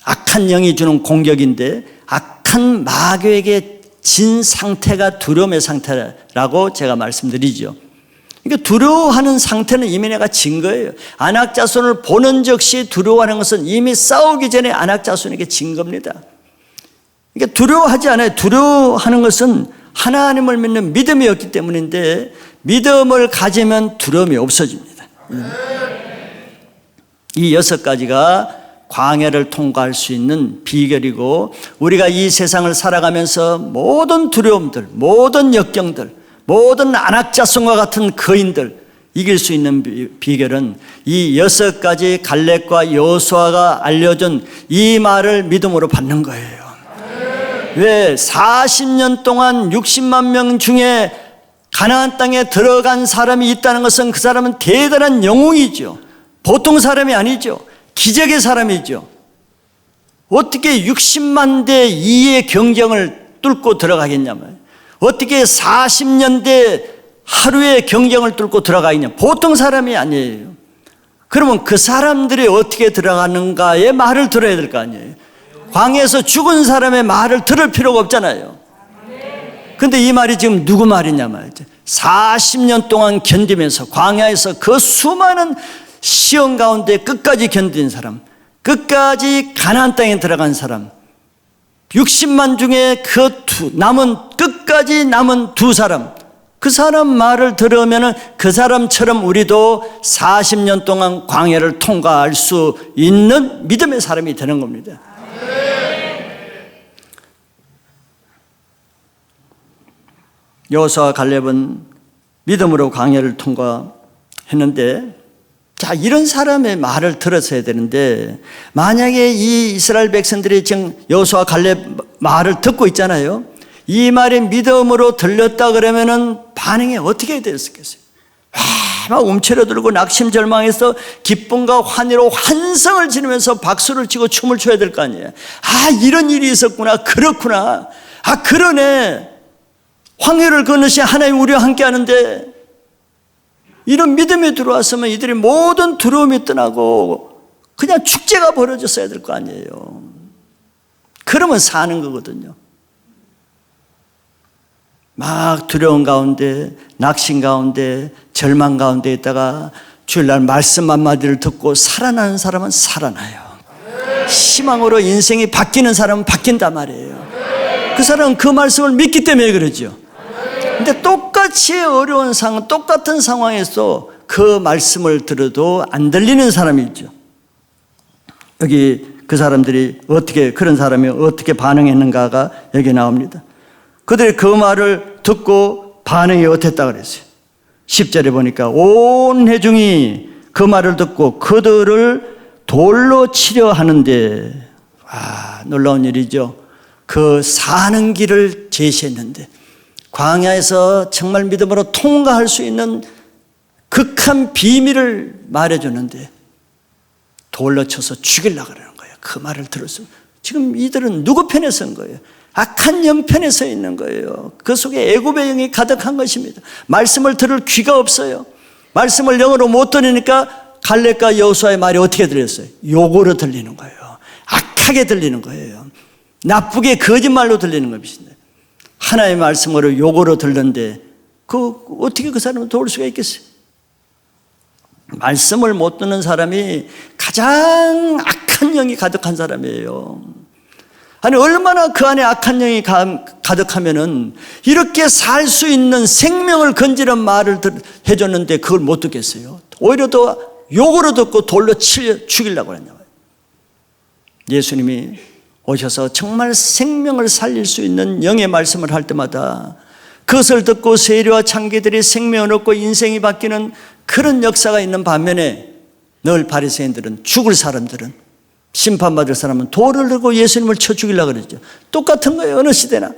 악한 영이 주는 공격인데 악한 마귀에게 진 상태가 두려움의 상태라고 제가 말씀드리죠. 그러니까 두려워하는 상태는 이미 내가 진 거예요. 안악 자손을 보는 즉시 두려워하는 것은 이미 싸우기 전에 안악 자손에게 진 겁니다. 그러니까 두려워하지 않아요. 두려워하는 것은 하나님을 믿는 믿음이었기 때문인데 믿음을 가지면 두려움이 없어집니다. 이 6가지가 광야를 통과할 수 있는 비결이고, 우리가 이 세상을 살아가면서 모든 두려움들, 모든 역경들, 모든 안악자손과 같은 거인들 이길 수 있는 비결은 이 6가지 갈렙과 여호수아가 알려준 이 말을 믿음으로 받는 거예요. 왜 40년 동안 60만 명 중에 가나안 땅에 들어간 사람이 있다는 것은 그 사람은 대단한 영웅이죠. 보통 사람이 아니죠. 기적의 사람이죠. 어떻게 60만 대 2의 경쟁을 뚫고 들어가겠냐면, 어떻게 40년 대 하루의 경쟁을 뚫고 들어가 있냐? 보통 사람이 아니에요. 그러면 그 사람들이 어떻게 들어가는가의 말을 들어야 될 거 아니에요. 광야에서 죽은 사람의 말을 들을 필요가 없잖아요. 근데 이 말이 지금 누구 말이냐 말이죠. 40년 동안 견디면서 광야에서 그 수많은 시험 가운데 끝까지 견딘 사람, 끝까지 가나안 땅에 들어간 사람, 60만 중에 끝까지 남은 두 사람, 그 사람 말을 들으면 그 사람처럼 우리도 40년 동안 광야를 통과할 수 있는 믿음의 사람이 되는 겁니다. 여호수아와 갈렙은 믿음으로 광야를 통과했는데, 자, 이런 사람의 말을 들었어야 되는데, 만약에 이 이스라엘 백성들이 지금 여호수아와 갈렙 말을 듣고 있잖아요. 이 말이 믿음으로 들렸다 그러면은 반응이 어떻게 됐었겠어요? 막 움츠러들고 낙심절망해서 기쁨과 환희로 환성을 지르면서 박수를 치고 춤을 춰야 될 거 아니에요. 아, 이런 일이 있었구나. 그렇구나. 아, 그러네. 황해를 건너시 하나님 우리와 함께 하는데, 이런 믿음이 들어왔으면 이들이 모든 두려움이 떠나고 그냥 축제가 벌어졌어야 될 거 아니에요. 그러면 사는 거거든요. 막 두려움 가운데, 낙심 가운데, 절망 가운데 있다가 주일날 말씀 한마디를 듣고 살아나는 사람은 살아나요. 희망으로 인생이 바뀌는 사람은 바뀐단 말이에요. 그 사람은 그 말씀을 믿기 때문에 그러죠. 근데 똑같이 어려운 상황, 똑같은 상황에서 그 말씀을 들어도 안 들리는 사람이 있죠. 여기 그 사람들이 그런 사람이 어떻게 반응했는가가 여기 나옵니다. 그들이 그 말을 듣고 반응이 어땠다 그랬어요. 10절에 보니까 온 회중이 그 말을 듣고 그들을 돌로 치려 하는데, 놀라운 일이죠. 그 사는 길을 제시했는데, 광야에서 정말 믿음으로 통과할 수 있는 극한 비밀을 말해주는데 돌로 쳐서 죽이려고 그러는 거예요. 그 말을 들었으면. 지금 이들은 누구 편에 선 거예요? 악한 영 편에 서 있는 거예요. 그 속에 애굽의 영이 가득한 것입니다. 말씀을 들을 귀가 없어요. 말씀을 영어로 못 들으니까 갈렙과 여호수아의 말이 어떻게 들렸어요? 욕으로 들리는 거예요. 악하게 들리는 거예요. 나쁘게 거짓말로 들리는 것입니다. 하나님의 말씀으로 욕으로 들는데 어떻게 그 사람을 도울 수가 있겠어요? 말씀을 못 듣는 사람이 가장 악한 영이 가득한 사람이에요. 아니, 얼마나 그 안에 악한 영이 가득하면은 이렇게 살 수 있는 생명을 건지는 말을 해줬는데 그걸 못 듣겠어요. 오히려 더 욕으로 듣고 돌로 죽이려고 그랬냐. 예수님이 오셔서 정말 생명을 살릴 수 있는 영의 말씀을 할 때마다 그것을 듣고 세리와 창기들이 생명을 얻고 인생이 바뀌는 그런 역사가 있는 반면에, 늘 바리새인들은, 죽을 사람들은, 심판받을 사람은 돌을 들고 예수님을 쳐 죽이려고 그러죠. 똑같은 거예요. 어느 시대나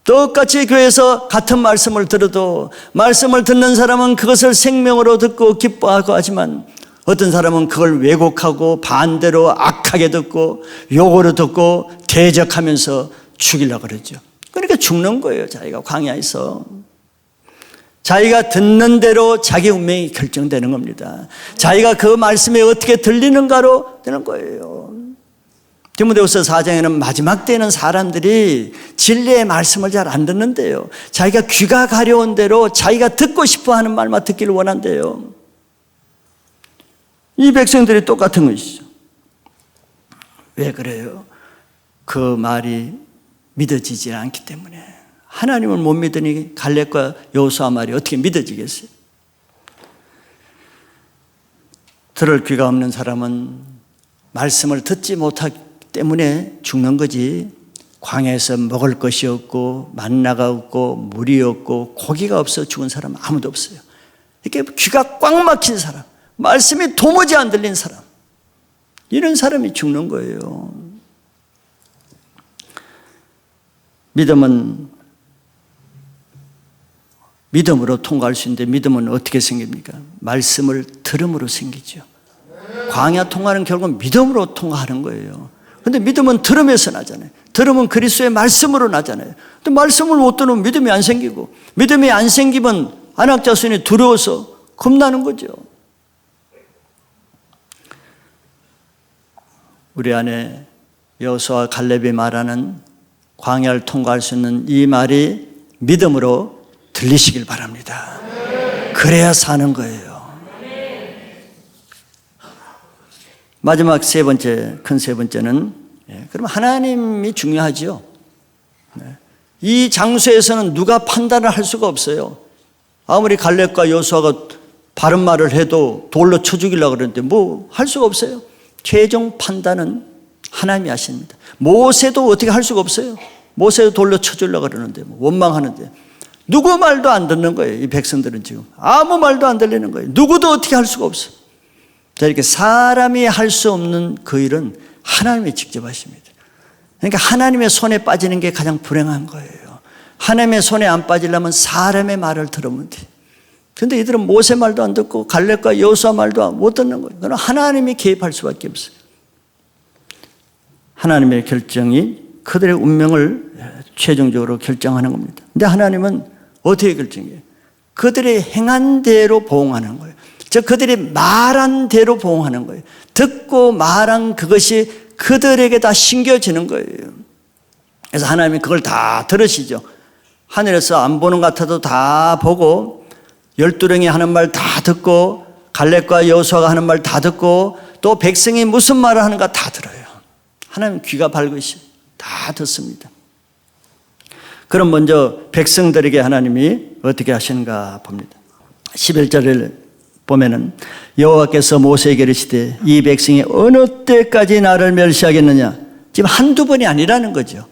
똑같이 교회에서 같은 말씀을 들어도 말씀을 듣는 사람은 그것을 생명으로 듣고 기뻐하고 하지만, 어떤 사람은 그걸 왜곡하고 반대로 악하게 듣고 욕으로 듣고 대적하면서 죽이려고 그러죠. 그러니까 죽는 거예요. 자기가 광야에서 자기가 듣는 대로 자기 운명이 결정되는 겁니다. 자기가 그 말씀이 어떻게 들리는가로 되는 거예요. 디모데후서 4장에는 마지막 때는 사람들이 진리의 말씀을 잘 안 듣는데요, 자기가 귀가 가려운 대로 자기가 듣고 싶어하는 말만 듣기를 원한대요. 이 백성들이 똑같은 것이죠. 왜 그래요? 그 말이 믿어지지 않기 때문에. 하나님을 못 믿으니 갈렙과 여호수아 말이 어떻게 믿어지겠어요? 들을 귀가 없는 사람은 말씀을 듣지 못하기 때문에 죽는 거지, 광야에서 먹을 것이 없고 만나가 없고 물이 없고 고기가 없어 죽은 사람은 아무도 없어요. 이렇게 귀가 꽉 막힌 사람, 말씀이 도무지 안 들린 사람, 이런 사람이 죽는 거예요. 믿음은 믿음으로 통과할 수 있는데, 믿음은 어떻게 생깁니까? 말씀을 들음으로 생기죠. 광야 통과는 결국 믿음으로 통과하는 거예요. 그런데 믿음은 들음에서 나잖아요. 들으면 그리스도의 말씀으로 나잖아요. 근데 말씀을 못 들으면 믿음이 안 생기고, 믿음이 안 생기면 안악자손이 두려워서 겁나는 거죠. 우리 안에 여호수아와 갈렙이 말하는 광야를 통과할 수 있는 이 말이 믿음으로 들리시길 바랍니다. 그래야 사는 거예요. 마지막 큰 세 번째는, 그럼 하나님이 중요하죠. 이 장소에서는 누가 판단을 할 수가 없어요. 아무리 갈렙과 여호수아가 바른 말을 해도 돌로 쳐 죽이려고 그러는데 뭐 할 수가 없어요. 최종 판단은 하나님이 하십니다. 모세도 어떻게 할 수가 없어요. 모세도 돌로 쳐 죽이려고 그러는데 원망하는데 누구 말도 안 듣는 거예요. 이 백성들은 지금 아무 말도 안 들리는 거예요. 누구도 어떻게 할 수가 없어요. 자, 이렇게 사람이 할 수 없는 그 일은 하나님이 직접 하십니다. 그러니까 하나님의 손에 빠지는 게 가장 불행한 거예요. 하나님의 손에 안 빠지려면 사람의 말을 들으면 돼요. 그런데 이들은 모세 말도 안 듣고 갈렙과 여호수아 말도 못 듣는 거예요. 그럼 하나님이 개입할 수밖에 없어요. 하나님의 결정이 그들의 운명을 최종적으로 결정하는 겁니다. 근데 하나님은 어떻게 결정해요? 그들의 행한 대로 보응하는 거예요. 즉 그들이 말한 대로 보응하는 거예요. 듣고 말한 그것이 그들에게 다 신겨지는 거예요. 그래서 하나님이 그걸 다 들으시죠. 하늘에서 안 보는 것 같아도 다 보고, 12령이 하는 말 다 듣고, 갈렙과 여호수아가 하는 말 다 듣고, 또 백성이 무슨 말을 하는가 다 들어요. 하나님 귀가 밝으시죠. 다 듣습니다. 그럼 먼저 백성들에게 하나님이 어떻게 하시는가 봅니다. 11절을 보면은 여호와께서 모세에게 이르시되 이 백성이 어느 때까지 나를 멸시하겠느냐. 지금 한두 번이 아니라는 거죠.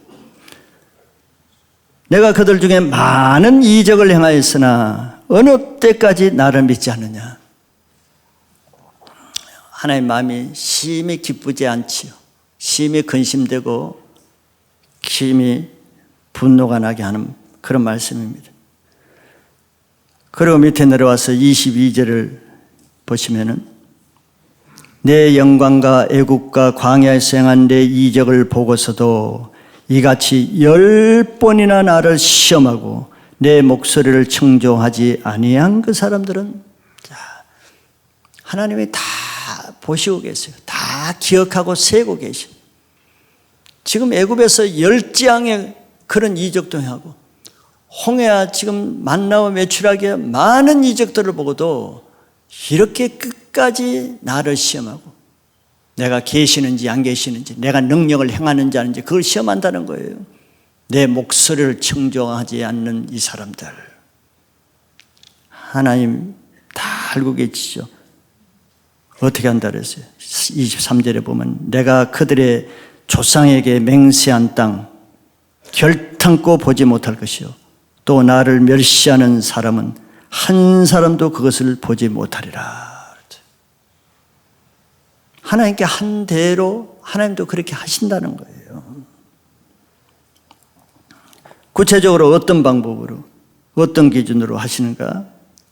내가 그들 중에 많은 이적을 행하였으나 어느 때까지 나를 믿지 않느냐. 하나님 마음이 심히 기쁘지 않지요. 심히 근심되고 심히 분노가 나게 하는 그런 말씀입니다. 그리고 밑에 내려와서 22절을 보시면은 내 영광과 애국과 광야에서 행한 내 이적을 보고서도 이같이 10번이나 나를 시험하고 내 목소리를 청종하지 아니한 그 사람들은, 자, 하나님이 다 보시고 계세요. 다 기억하고 세고 계셔. 지금 애굽에서 10재앙의 그런 이적도 하고, 홍해와 지금 만나와 메추라기에 많은 이적들을 보고도 이렇게 끝까지 나를 시험하고, 내가 계시는지 안 계시는지, 내가 능력을 행하는지 아닌지 그걸 시험한다는 거예요. 내 목소리를 청종하지 않는 이 사람들, 하나님 다 알고 계시죠. 어떻게 한다 그랬어요? 23절에 보면 내가 그들의 조상에게 맹세한 땅 결탄코 보지 못할 것이요 또 나를 멸시하는 사람은 한 사람도 그것을 보지 못하리라. 하나님께 한 대로 하나님도 그렇게 하신다는 거예요. 구체적으로 어떤 방법으로, 어떤 기준으로 하시는가?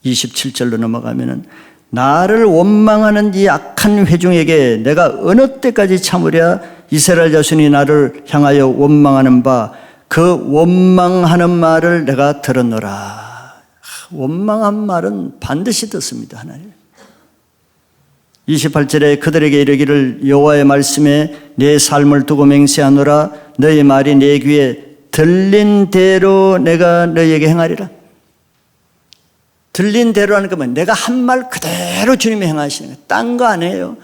27절로 넘어가면은 나를 원망하는 이 악한 회중에게 내가 어느 때까지 참으랴. 이스라엘 자손이 나를 향하여 원망하는 바 그 원망하는 말을 내가 들었노라. 원망한 말은 반드시 듣습니다, 하나님. 28절에 그들에게 이르기를 여호와의 말씀에 내 삶을 두고 맹세하노라. 너희 말이 내 귀에 들린 대로 내가 너희에게 행하리라. 들린 대로 하는 건 내가 한 말 그대로 주님이 행하시는 거예요. 딴 거 아니에요.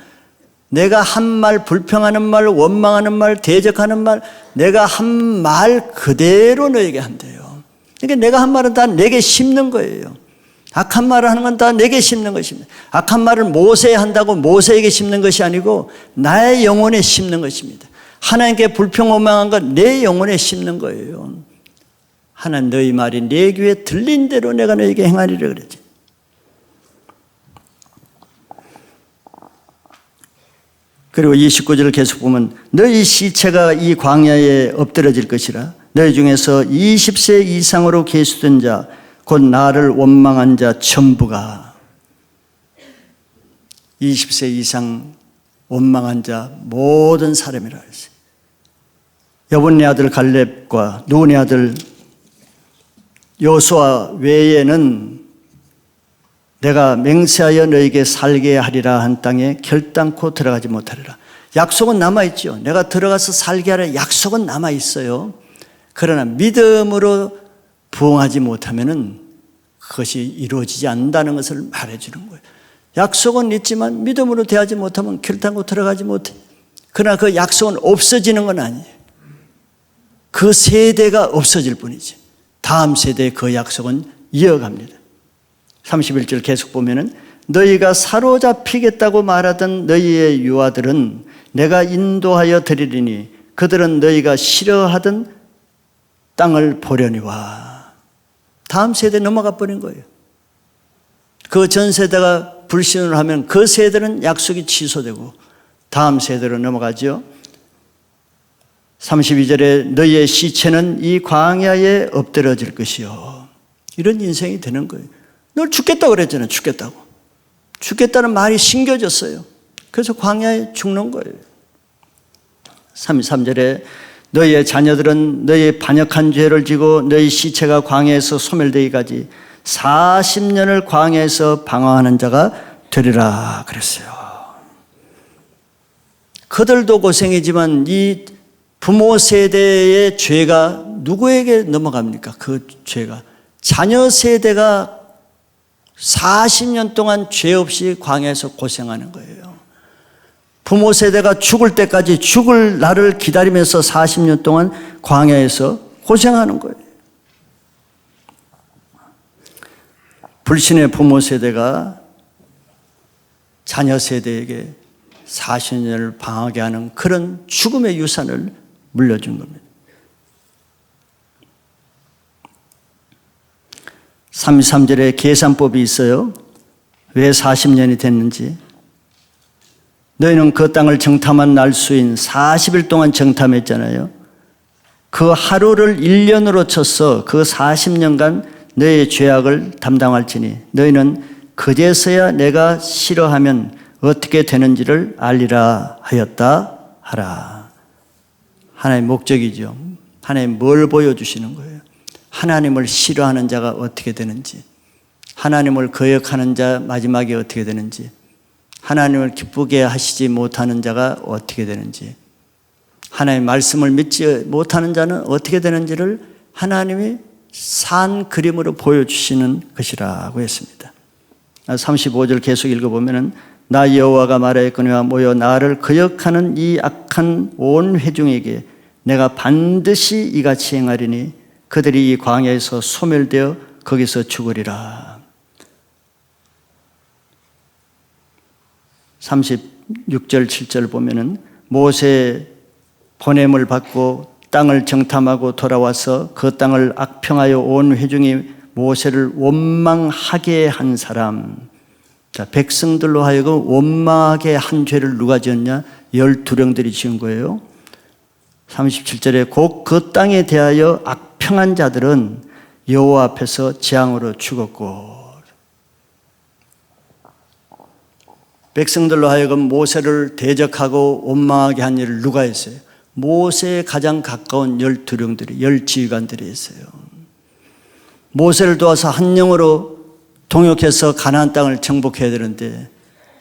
내가 한 말, 불평하는 말, 원망하는 말, 대적하는 말, 내가 한 말 그대로 너에게 한대요. 그러니까 내가 한 말은 다 내게 심는 거예요. 악한 말을 하는 건 다 내게 심는 것입니다. 악한 말을 모세에 한다고 모세에게 심는 것이 아니고 나의 영혼에 심는 것입니다. 하나님께 불평 원망한 건 내 영혼에 심는 거예요. 하나님 너희 말이 내 귀에 들린 대로 내가 너에게 행하리라 그랬지. 그리고 29절을 계속 보면 너희 시체가 이 광야에 엎드러질 것이라. 너희 중에서 20세 이상으로 계수된 자 곧 나를 원망한 자 전부가 20세 이상 원망한 자 모든 사람이라 했어요. 여분네 아들 갈렙과 눈의 아들 여호수아 외에는 내가 맹세하여 너에게 살게 하리라 한 땅에 결단코 들어가지 못하리라. 약속은 남아있죠. 내가 들어가서 살게 하라 약속은 남아있어요. 그러나 믿음으로 부응하지 못하면은 그것이 이루어지지 않는다는 것을 말해주는 거예요. 약속은 있지만 믿음으로 대하지 못하면 결단코 들어가지 못해. 그러나 그 약속은 없어지는 건 아니에요. 그 세대가 없어질 뿐이지. 다음 세대의 그 약속은 이어갑니다. 31절 계속 보면은 너희가 사로잡히겠다고 말하던 너희의 유아들은 내가 인도하여 드리리니 그들은 너희가 싫어하던 땅을 보려니와. 다음 세대에 넘어가 버린 거예요. 그 전 세대가 불신을 하면 그 세대는 약속이 취소되고 다음 세대로 넘어가죠. 32절에 너희의 시체는 이 광야에 엎드러질 것이요. 이런 인생이 되는 거예요. 널 죽겠다고 그랬잖아요. 죽겠다고. 죽겠다는 말이 심겨졌어요. 그래서 광야에 죽는 거예요. 33절에 너희의 자녀들은 너희의 반역한 죄를 지고 너희 시체가 광야에서 소멸되기까지 40년을 광야에서 방황하는 자가 되리라 그랬어요. 그들도 고생이지만 이 부모 세대의 죄가 누구에게 넘어갑니까? 그 죄가 자녀 세대가 40년 동안 죄 없이 광야에서 고생하는 거예요. 부모 세대가 죽을 때까지 죽을 날을 기다리면서 40년 동안 광야에서 고생하는 거예요. 불신의 부모 세대가 자녀 세대에게 40년을 방하게 하는 그런 죽음의 유산을 물려준 겁니다. 33절에 계산법이 있어요. 왜 40년이 됐는지. 너희는 그 땅을 정탐한 날수인 40일 동안 정탐했잖아요. 그 하루를 1년으로 쳤어 그 40년간 너희의 죄악을 담당할지니 너희는 그제서야 내가 싫어하면 어떻게 되는지를 알리라 하였다 하라. 하나님의 목적이죠. 하나님 뭘 보여주시는 거예요? 하나님을 싫어하는 자가 어떻게 되는지, 하나님을 거역하는 자 마지막에 어떻게 되는지, 하나님을 기쁘게 하시지 못하는 자가 어떻게 되는지, 하나님의 말씀을 믿지 못하는 자는 어떻게 되는지를 하나님이 산 그림으로 보여주시는 것이라고 했습니다. 35절 계속 읽어보면은 나 여호와가 말하였거니와 모여 나를 거역하는 이 악한 온 회중에게 내가 반드시 이같이 행하리니 그들이 이 광야에서 소멸되어 거기서 죽으리라. 36절 7절 보면은 모세 보냄을 받고 땅을 정탐하고 돌아와서 그 땅을 악평하여 온 회중이 모세를 원망하게 한 사람. 자, 백성들로 하여금 원망하게 한 죄를 누가 지었냐? 12명들이 지은 거예요. 37절에 곧 그 땅에 대하여 악평한 자들은 여호와 앞에서 재앙으로 죽었고. 백성들로 하여금 모세를 대적하고 원망하게 한 일을 누가 했어요? 모세에 가장 가까운 12명들이, 10지휘관들이 했어요. 모세를 도와서 한 영으로 동역해서 가나안 땅을 정복해야 되는데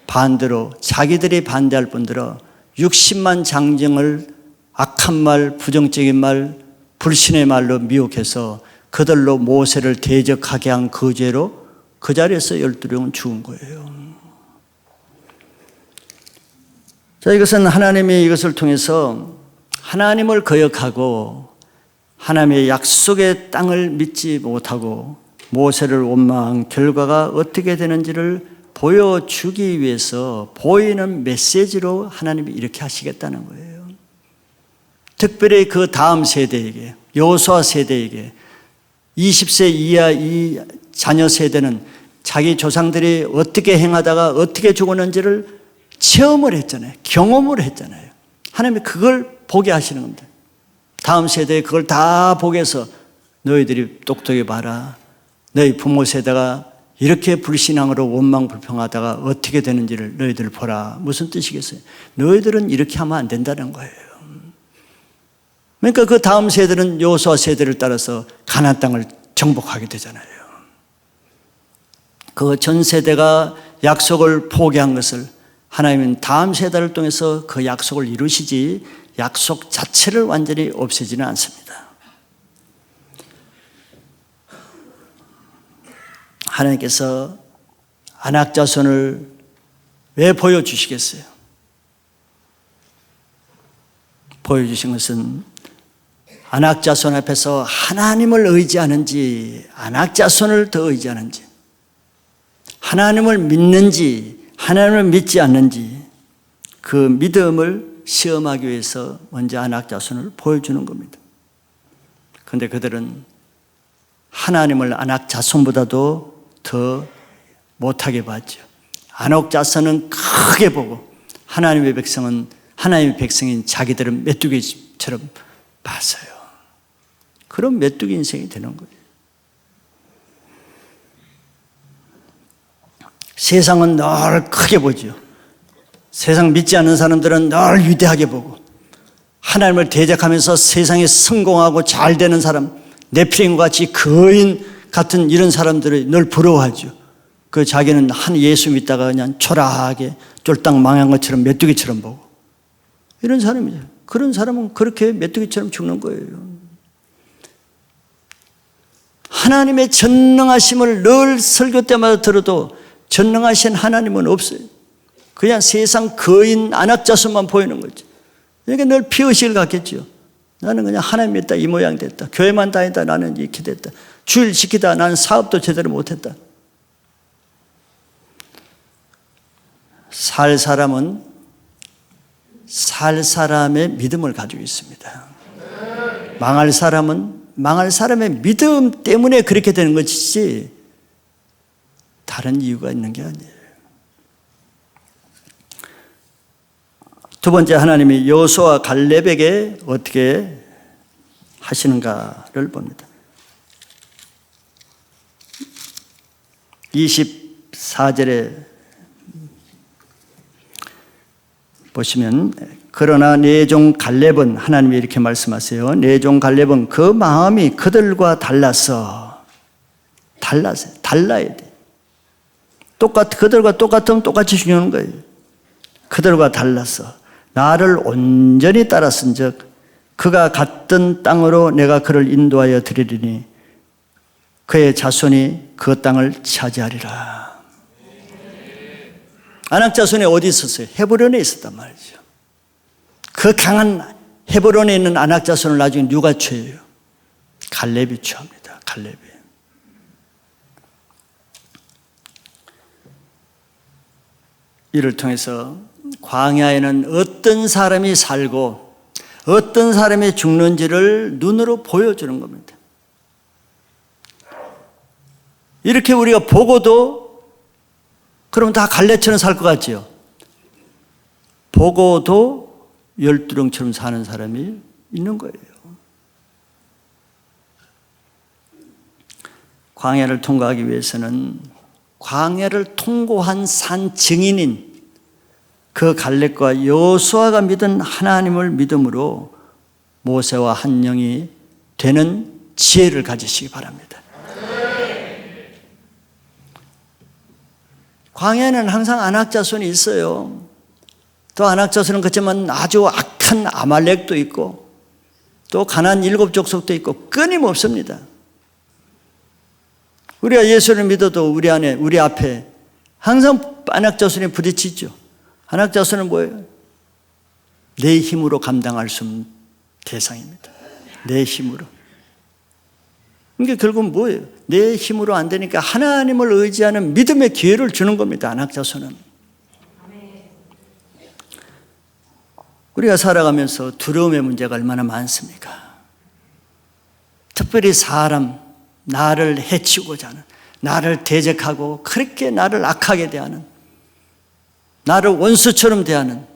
반대로 자기들이 반대할 뿐더러 60만 장정을 악한 말, 부정적인 말, 불신의 말로 미혹해서 그들로 모세를 대적하게 한 그 죄로 그 자리에서 12명은 죽은 거예요. 자, 이것은 하나님이 이것을 통해서 하나님을 거역하고 하나님의 약속의 땅을 믿지 못하고 모세를 원망한 결과가 어떻게 되는지를 보여주기 위해서 보이는 메시지로 하나님이 이렇게 하시겠다는 거예요. 특별히 그 다음 세대에게, 여호수아 세대에게 20세 이하 이 자녀 세대는 자기 조상들이 어떻게 행하다가 어떻게 죽었는지를 체험을 했잖아요. 경험을 했잖아요. 하나님이 그걸 보게 하시는 겁니다. 다음 세대에 그걸 다 보게 해서 너희들이 똑똑히 봐라. 너희 부모 세대가 이렇게 불신앙으로 원망불평하다가 어떻게 되는지를 너희들 보라. 무슨 뜻이겠어요? 너희들은 이렇게 하면 안 된다는 거예요. 그러니까 그 다음 세대는 여호수아 세대를 따라서 가나안 땅을 정복하게 되잖아요. 그 전 세대가 약속을 포기한 것을 하나님은 다음 세대를 통해서 그 약속을 이루시지 약속 자체를 완전히 없애지는 않습니다. 하나님께서 안악 자손을 왜 보여주시겠어요? 보여주신 것은 안악 자손 앞에서 하나님을 의지하는지 안악 자손을 더 의지하는지, 하나님을 믿는지 하나님을 믿지 않는지, 그 믿음을 시험하기 위해서 먼저 안악 자손을 보여주는 겁니다. 그런데 그들은 하나님을 안악 자손보다도 더 못하게 봤죠. 안악 자손은 크게 보고 하나님의 백성인 자기들은 메뚜기처럼 봤어요. 그런 메뚜기 인생이 되는 거예요. 세상은 늘 크게 보죠. 세상 믿지 않는 사람들은 늘 위대하게 보고, 하나님을 대적하면서 세상에 성공하고 잘 되는 사람, 네피림과 같이 거인 같은 이런 사람들을 늘 부러워하죠. 그 자기는 한 예수 믿다가 그냥 초라하게 쫄딱 망한 것처럼 메뚜기처럼 보고, 이런 사람이죠. 그런 사람은 그렇게 메뚜기처럼 죽는 거예요. 하나님의 전능하심을 늘 설교 때마다 들어도 전능하신 하나님은 없어요. 그냥 세상 거인 안악자손만 보이는 거죠. 그러니까 늘 피의식을 갖겠죠. 나는 그냥 하나님 믿다 이 모양 됐다. 교회만 다니다 나는 이렇게 됐다. 주일 지키다 나는 사업도 제대로 못했다. 살 사람은 살 사람의 믿음을 가지고 있습니다. 망할 사람은 망할 사람의 믿음 때문에 그렇게 되는 것이지 다른 이유가 있는 게 아니에요. 두 번째, 하나님이 여호수아와 갈렙에게 어떻게 하시는가를 봅니다. 24절에 보시면, 그러나 내 종 갈렙은, 하나님이 이렇게 말씀하세요. 내 종 갈렙은 그 마음이 그들과 달라야 돼. 그들과 똑같으면 똑같이 죽는 거예요. 그들과 달라서 나를 온전히 따랐은즉 그가 갔던 땅으로 내가 그를 인도하여 드리리니 그의 자손이 그 땅을 차지하리라. 아낙 자손이 어디 있었어요? 헤브론에 있었단 말이죠. 그 강한 헤브론에 있는 아낙 자손을 나중에 누가 취해요? 갈렙이 취합니다. 갈렙이. 이를 통해서 광야에는 어떤 사람이 살고 어떤 사람이 죽는지를 눈으로 보여주는 겁니다. 이렇게 우리가 보고도 그럼 다 갈렙처럼 살 것 같지요? 보고도 열두렁처럼 사는 사람이 있는 거예요. 광야를 통과하기 위해서는 광야를 통고한 산 증인인 그 갈렙과 여호수아가 믿은 하나님을 믿음으로 모세와 한 영이 되는 지혜를 가지시기 바랍니다. 광야에는 항상 아낙 자손이 있어요. 또 아낙 자손은 그렇지만 아주 악한 아말렉도 있고 또 가나안 7 족속도 있고 끊임없습니다. 우리가 예수를 믿어도 우리 안에, 우리 앞에 항상 아낙 자손이 부딪히죠. 아낙 자손은 뭐예요? 내 힘으로 감당할 수 없는 대상입니다. 내 힘으로. 그러니까 결국은 뭐예요? 내 힘으로 안 되니까 하나님을 의지하는 믿음의 기회를 주는 겁니다. 아낙 자손은. 우리가 살아가면서 두려움의 문제가 얼마나 많습니까? 특별히 사람, 나를 해치고자 하는, 나를 대적하고 그렇게 나를 악하게 대하는, 나를 원수처럼 대하는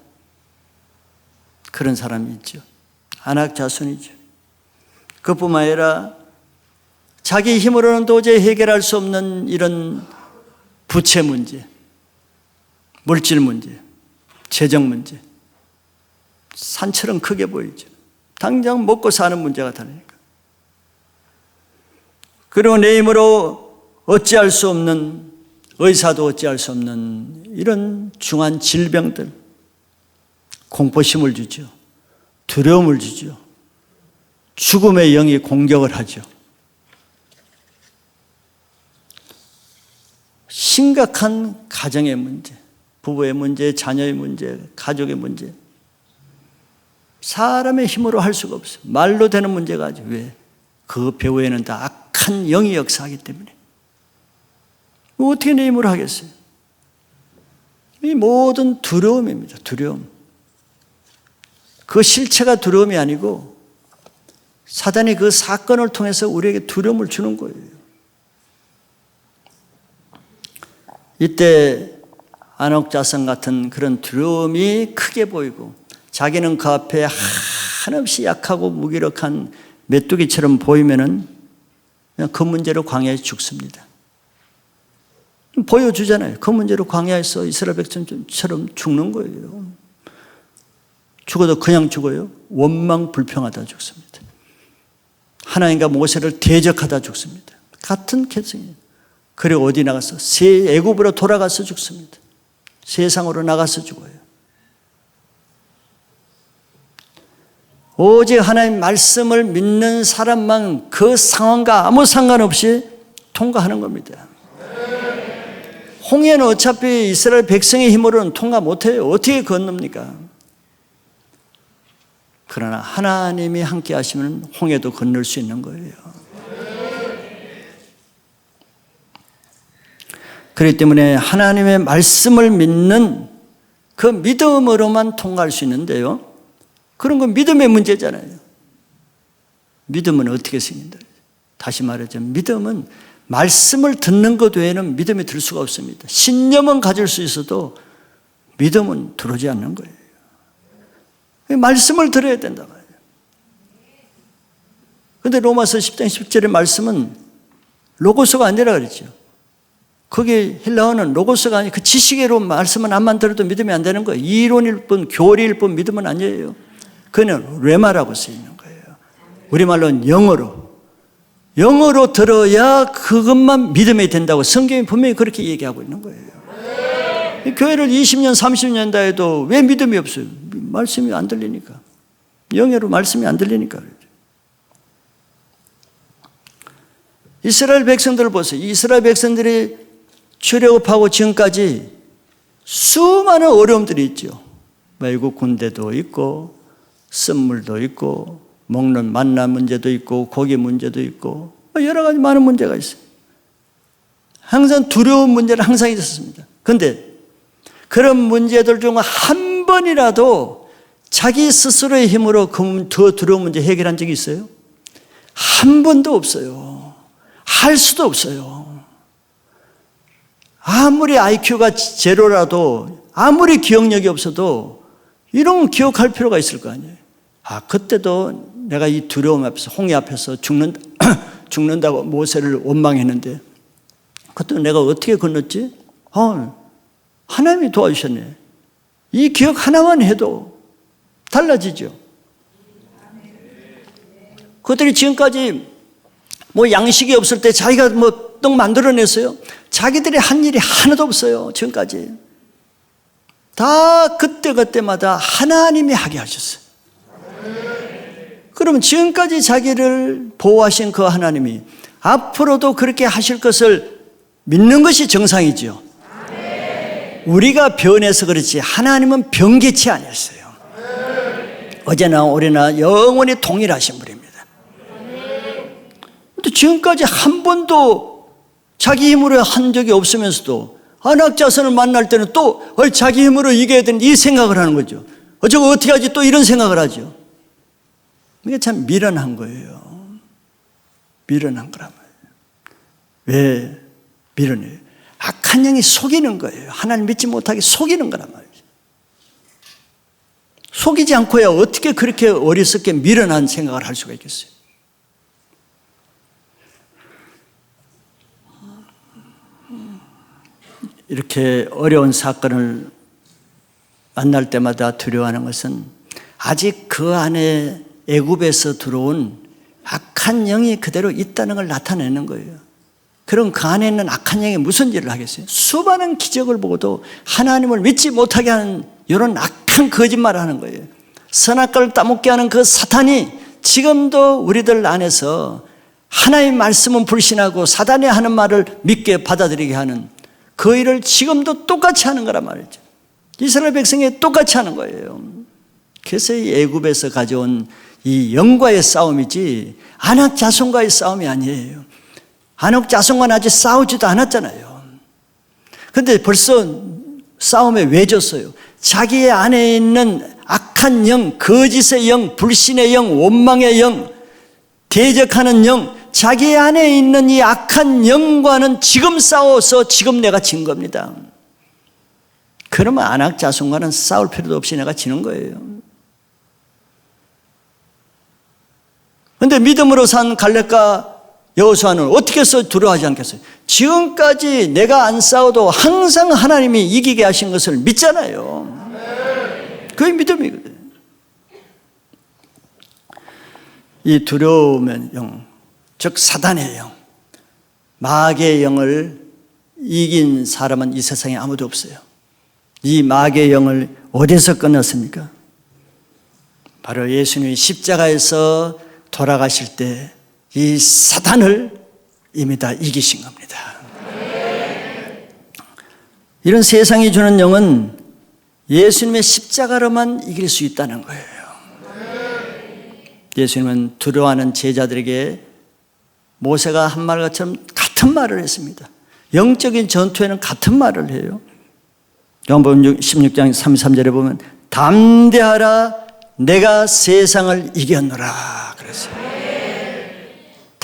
그런 사람이 있죠. 아낙 자손이죠. 그뿐만 아니라 자기 힘으로는 도저히 해결할 수 없는 이런 부채 문제, 물질 문제, 재정 문제, 산처럼 크게 보이죠. 당장 먹고 사는 문제가 다르니까. 그리고 내 힘으로 어찌할 수 없는, 의사도 어찌할 수 없는 이런 중한 질병들, 공포심을 주죠. 두려움을 주죠. 죽음의 영이 공격을 하죠. 심각한 가정의 문제, 부부의 문제, 자녀의 문제, 가족의 문제. 사람의 힘으로 할 수가 없어요. 말로 되는 문제가 아니죠. 왜? 그 배후에는 다 악한 영이 역사하기 때문에. 어떻게 내 힘으로 하겠어요? 이 모든 두려움입니다. 두려움. 그 실체가 두려움이 아니고 사단이 그 사건을 통해서 우리에게 두려움을 주는 거예요. 이때 안옥자성 같은 그런 두려움이 크게 보이고 자기는 그 앞에 한없이 약하고 무기력한 메뚜기처럼 보이면은 그냥 그 문제로 광야에서 죽습니다. 보여주잖아요. 그 문제로 광야에서 이스라엘 백성처럼 죽는 거예요. 죽어도 그냥 죽어요. 원망 불평하다 죽습니다. 하나님과 모세를 대적하다 죽습니다. 같은 계승이에요. 그리고 어디 나가서 애굽으로 돌아가서 죽습니다. 세상으로 나가서 죽어요. 오직 하나님 말씀을 믿는 사람만 그 상황과 아무 상관없이 통과하는 겁니다. 홍해는 어차피 이스라엘 백성의 힘으로는 통과 못해요. 어떻게 건넙니까? 그러나 하나님이 함께 하시면 홍해도 건널 수 있는 거예요. 그렇기 때문에 하나님의 말씀을 믿는 그 믿음으로만 통과할 수 있는데요. 그런 건 믿음의 문제잖아요. 믿음은 어떻게 생긴다? 다시 말하자면 믿음은 말씀을 듣는 것 외에는 믿음이 들 수가 없습니다. 신념은 가질 수 있어도 믿음은 들어오지 않는 거예요. 말씀을 들어야 된다 말이에요. 그런데 로마서 10장 10절의 말씀은 로고스가 아니라 그랬죠. 거기 헬라어는 로고스가 아니고 그 지식으로 말씀은 암만 들어도 믿음이 안 되는 거예요. 이론일 뿐 교리일 뿐 믿음은 아니에요. 그는 레마라고 쓰여 있는 거예요. 우리말로는 영어로 들어야 그것만 믿음이 된다고 성경이 분명히 그렇게 얘기하고 있는 거예요. 교회를 20년 30년 다 해도 왜 믿음이 없어요? 말씀이 안 들리니까. 영어로 말씀이 안 들리니까. 이스라엘 백성들을 보세요. 이스라엘 백성들이 출애굽하고 지금까지 수많은 어려움들이 있죠. 외국 군대도 있고 쓴물도 있고 먹는 만나 문제도 있고 고기 문제도 있고 여러 가지 많은 문제가 있어요. 항상 두려운 문제는 항상 있었습니다. 그런데 그런 문제들 중 한 번이라도 자기 스스로의 힘으로 더 두려운 문제 해결한 적이 있어요? 한 번도 없어요. 할 수도 없어요. 아무리 IQ가 제로라도 아무리 기억력이 없어도 이런 건 기억할 필요가 있을 거 아니에요. 그때도 내가 이 두려움 앞에서 홍해 앞에서 죽는다고 모세를 원망했는데 그때 내가 어떻게 건넜지? 하나님이 도와주셨네. 이 기억 하나만 해도 달라지죠. 그들이 지금까지 양식이 없을 때 자기가 떡 만들어냈어요. 자기들이 한 일이 하나도 없어요. 지금까지. 다 그때마다 하나님이 하게 하셨어요. 그러면 지금까지 자기를 보호하신 그 하나님이 앞으로도 그렇게 하실 것을 믿는 것이 정상이죠. 우리가 변해서 그렇지 하나님은 변개치 아니었어요. 어제나 오래나 영원히 동일하신 분입니다. 근데 지금까지 한 번도 자기 힘으로 한 적이 없으면서도 안악자선을 만날 때는 또 자기 힘으로 이겨야 되는 이 생각을 하는 거죠. 저거 어떻게 하지? 또 이런 생각을 하죠. 이게 참 미련한 거예요. 미련한 거란 말이에요. 왜 미련해요? 악한 영이 속이는 거예요. 하나님 믿지 못하게 속이는 거란 말이죠. 속이지 않고야 어떻게 그렇게 어리석게 미련한 생각을 할 수가 있겠어요? 이렇게 어려운 사건을 만날 때마다 두려워하는 것은 아직 그 안에 애굽에서 들어온 악한 영이 그대로 있다는 걸 나타내는 거예요. 그럼 그 안에 있는 악한 영이 무슨 일을 하겠어요? 수많은 기적을 보고도 하나님을 믿지 못하게 하는 이런 악한 거짓말을 하는 거예요. 선악과를 따먹게 하는 그 사탄이 지금도 우리들 안에서 하나님의 말씀은 불신하고 사단이 하는 말을 믿게 받아들이게 하는 그 일을 지금도 똑같이 하는 거란 말이죠. 이스라엘 백성이 똑같이 하는 거예요. 그래서 이 애굽에서 가져온 이 영과의 싸움이지 아낙 자손과의 싸움이 아니에요. 아낙 자손과는 아직 싸우지도 않았잖아요. 그런데 벌써 싸움에 왜 졌어요? 자기의 안에 있는 악한 영, 거짓의 영, 불신의 영, 원망의 영, 대적하는 영, 자기 안에 있는 이 악한 영과는 지금 싸워서 지금 내가 진 겁니다. 그러면 아낙 자손과는 싸울 필요도 없이 내가 지는 거예요. 그런데 믿음으로 산 갈렙과 여호수아는 어떻게 해서 두려워하지 않겠어요? 지금까지 내가 안 싸워도 항상 하나님이 이기게 하신 것을 믿잖아요. 그게 믿음이거든요. 이 두려움의 영, 즉 사단의 영, 마귀의 영을 이긴 사람은 이 세상에 아무도 없어요. 이 마귀의 영을 어디서 끊었습니까? 바로 예수님이 십자가에서 돌아가실 때 이 사단을 이미 다 이기신 겁니다. 이런 세상이 주는 영은 예수님의 십자가로만 이길 수 있다는 거예요. 예수님은 두려워하는 제자들에게 모세가 한 말처럼 같은 말을 했습니다. 영적인 전투에는 같은 말을 해요. 요한복음 16장 33절에 보면 담대하라 내가 세상을 이겼노라 그랬어요.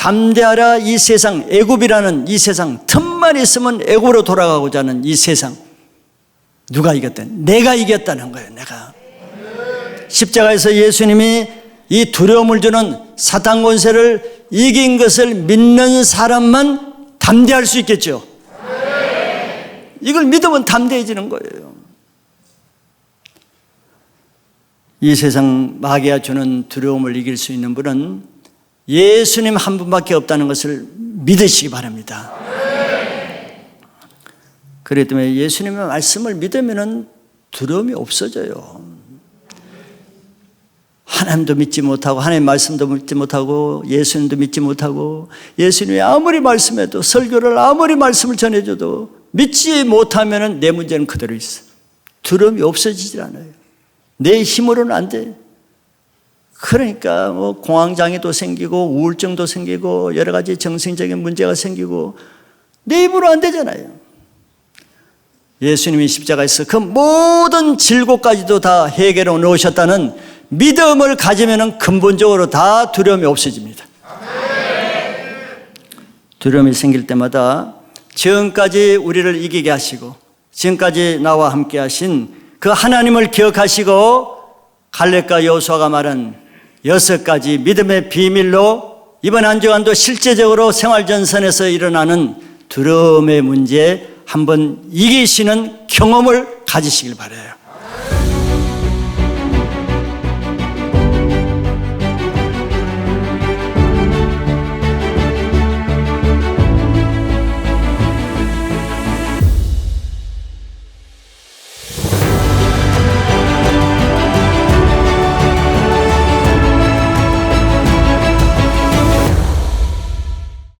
담대하라 이 세상, 애굽이라는 이 세상, 틈만 있으면 애굽으로 돌아가고자 하는 이 세상 누가 이겼다? 내가 이겼다는 거예요. 내가. 십자가에서 예수님이 이 두려움을 주는 사탄 권세를 이긴 것을 믿는 사람만 담대할 수 있겠죠. 이걸 믿으면 담대해지는 거예요. 이 세상 마귀가 주는 두려움을 이길 수 있는 분은 예수님 한 분밖에 없다는 것을 믿으시기 바랍니다. 그렇기 때문에 예수님의 말씀을 믿으면 두려움이 없어져요. 하나님도 믿지 못하고 하나님의 말씀도 믿지 못하고 예수님도 믿지 못하고 예수님이 아무리 말씀해도 설교를 아무리 말씀을 전해줘도 믿지 못하면 내 문제는 그대로 있어. 두려움이 없어지질 않아요. 내 힘으로는 안 돼. 그러니까 공황장애도 생기고 우울증도 생기고 여러 가지 정신적인 문제가 생기고 내 힘으로 안 되잖아요. 예수님이 십자가에서 그 모든 질고까지도 다 해결해 놓으셨다는 믿음을 가지면 근본적으로 다 두려움이 없어집니다. 두려움이 생길 때마다 지금까지 우리를 이기게 하시고 지금까지 나와 함께 하신 그 하나님을 기억하시고 갈렙과 여호수아가 말한 6가지 믿음의 비밀로 이번 한 주간도 실제적으로 생활전선에서 일어나는 두려움의 문제 한번 이기시는 경험을 가지시길 바라요.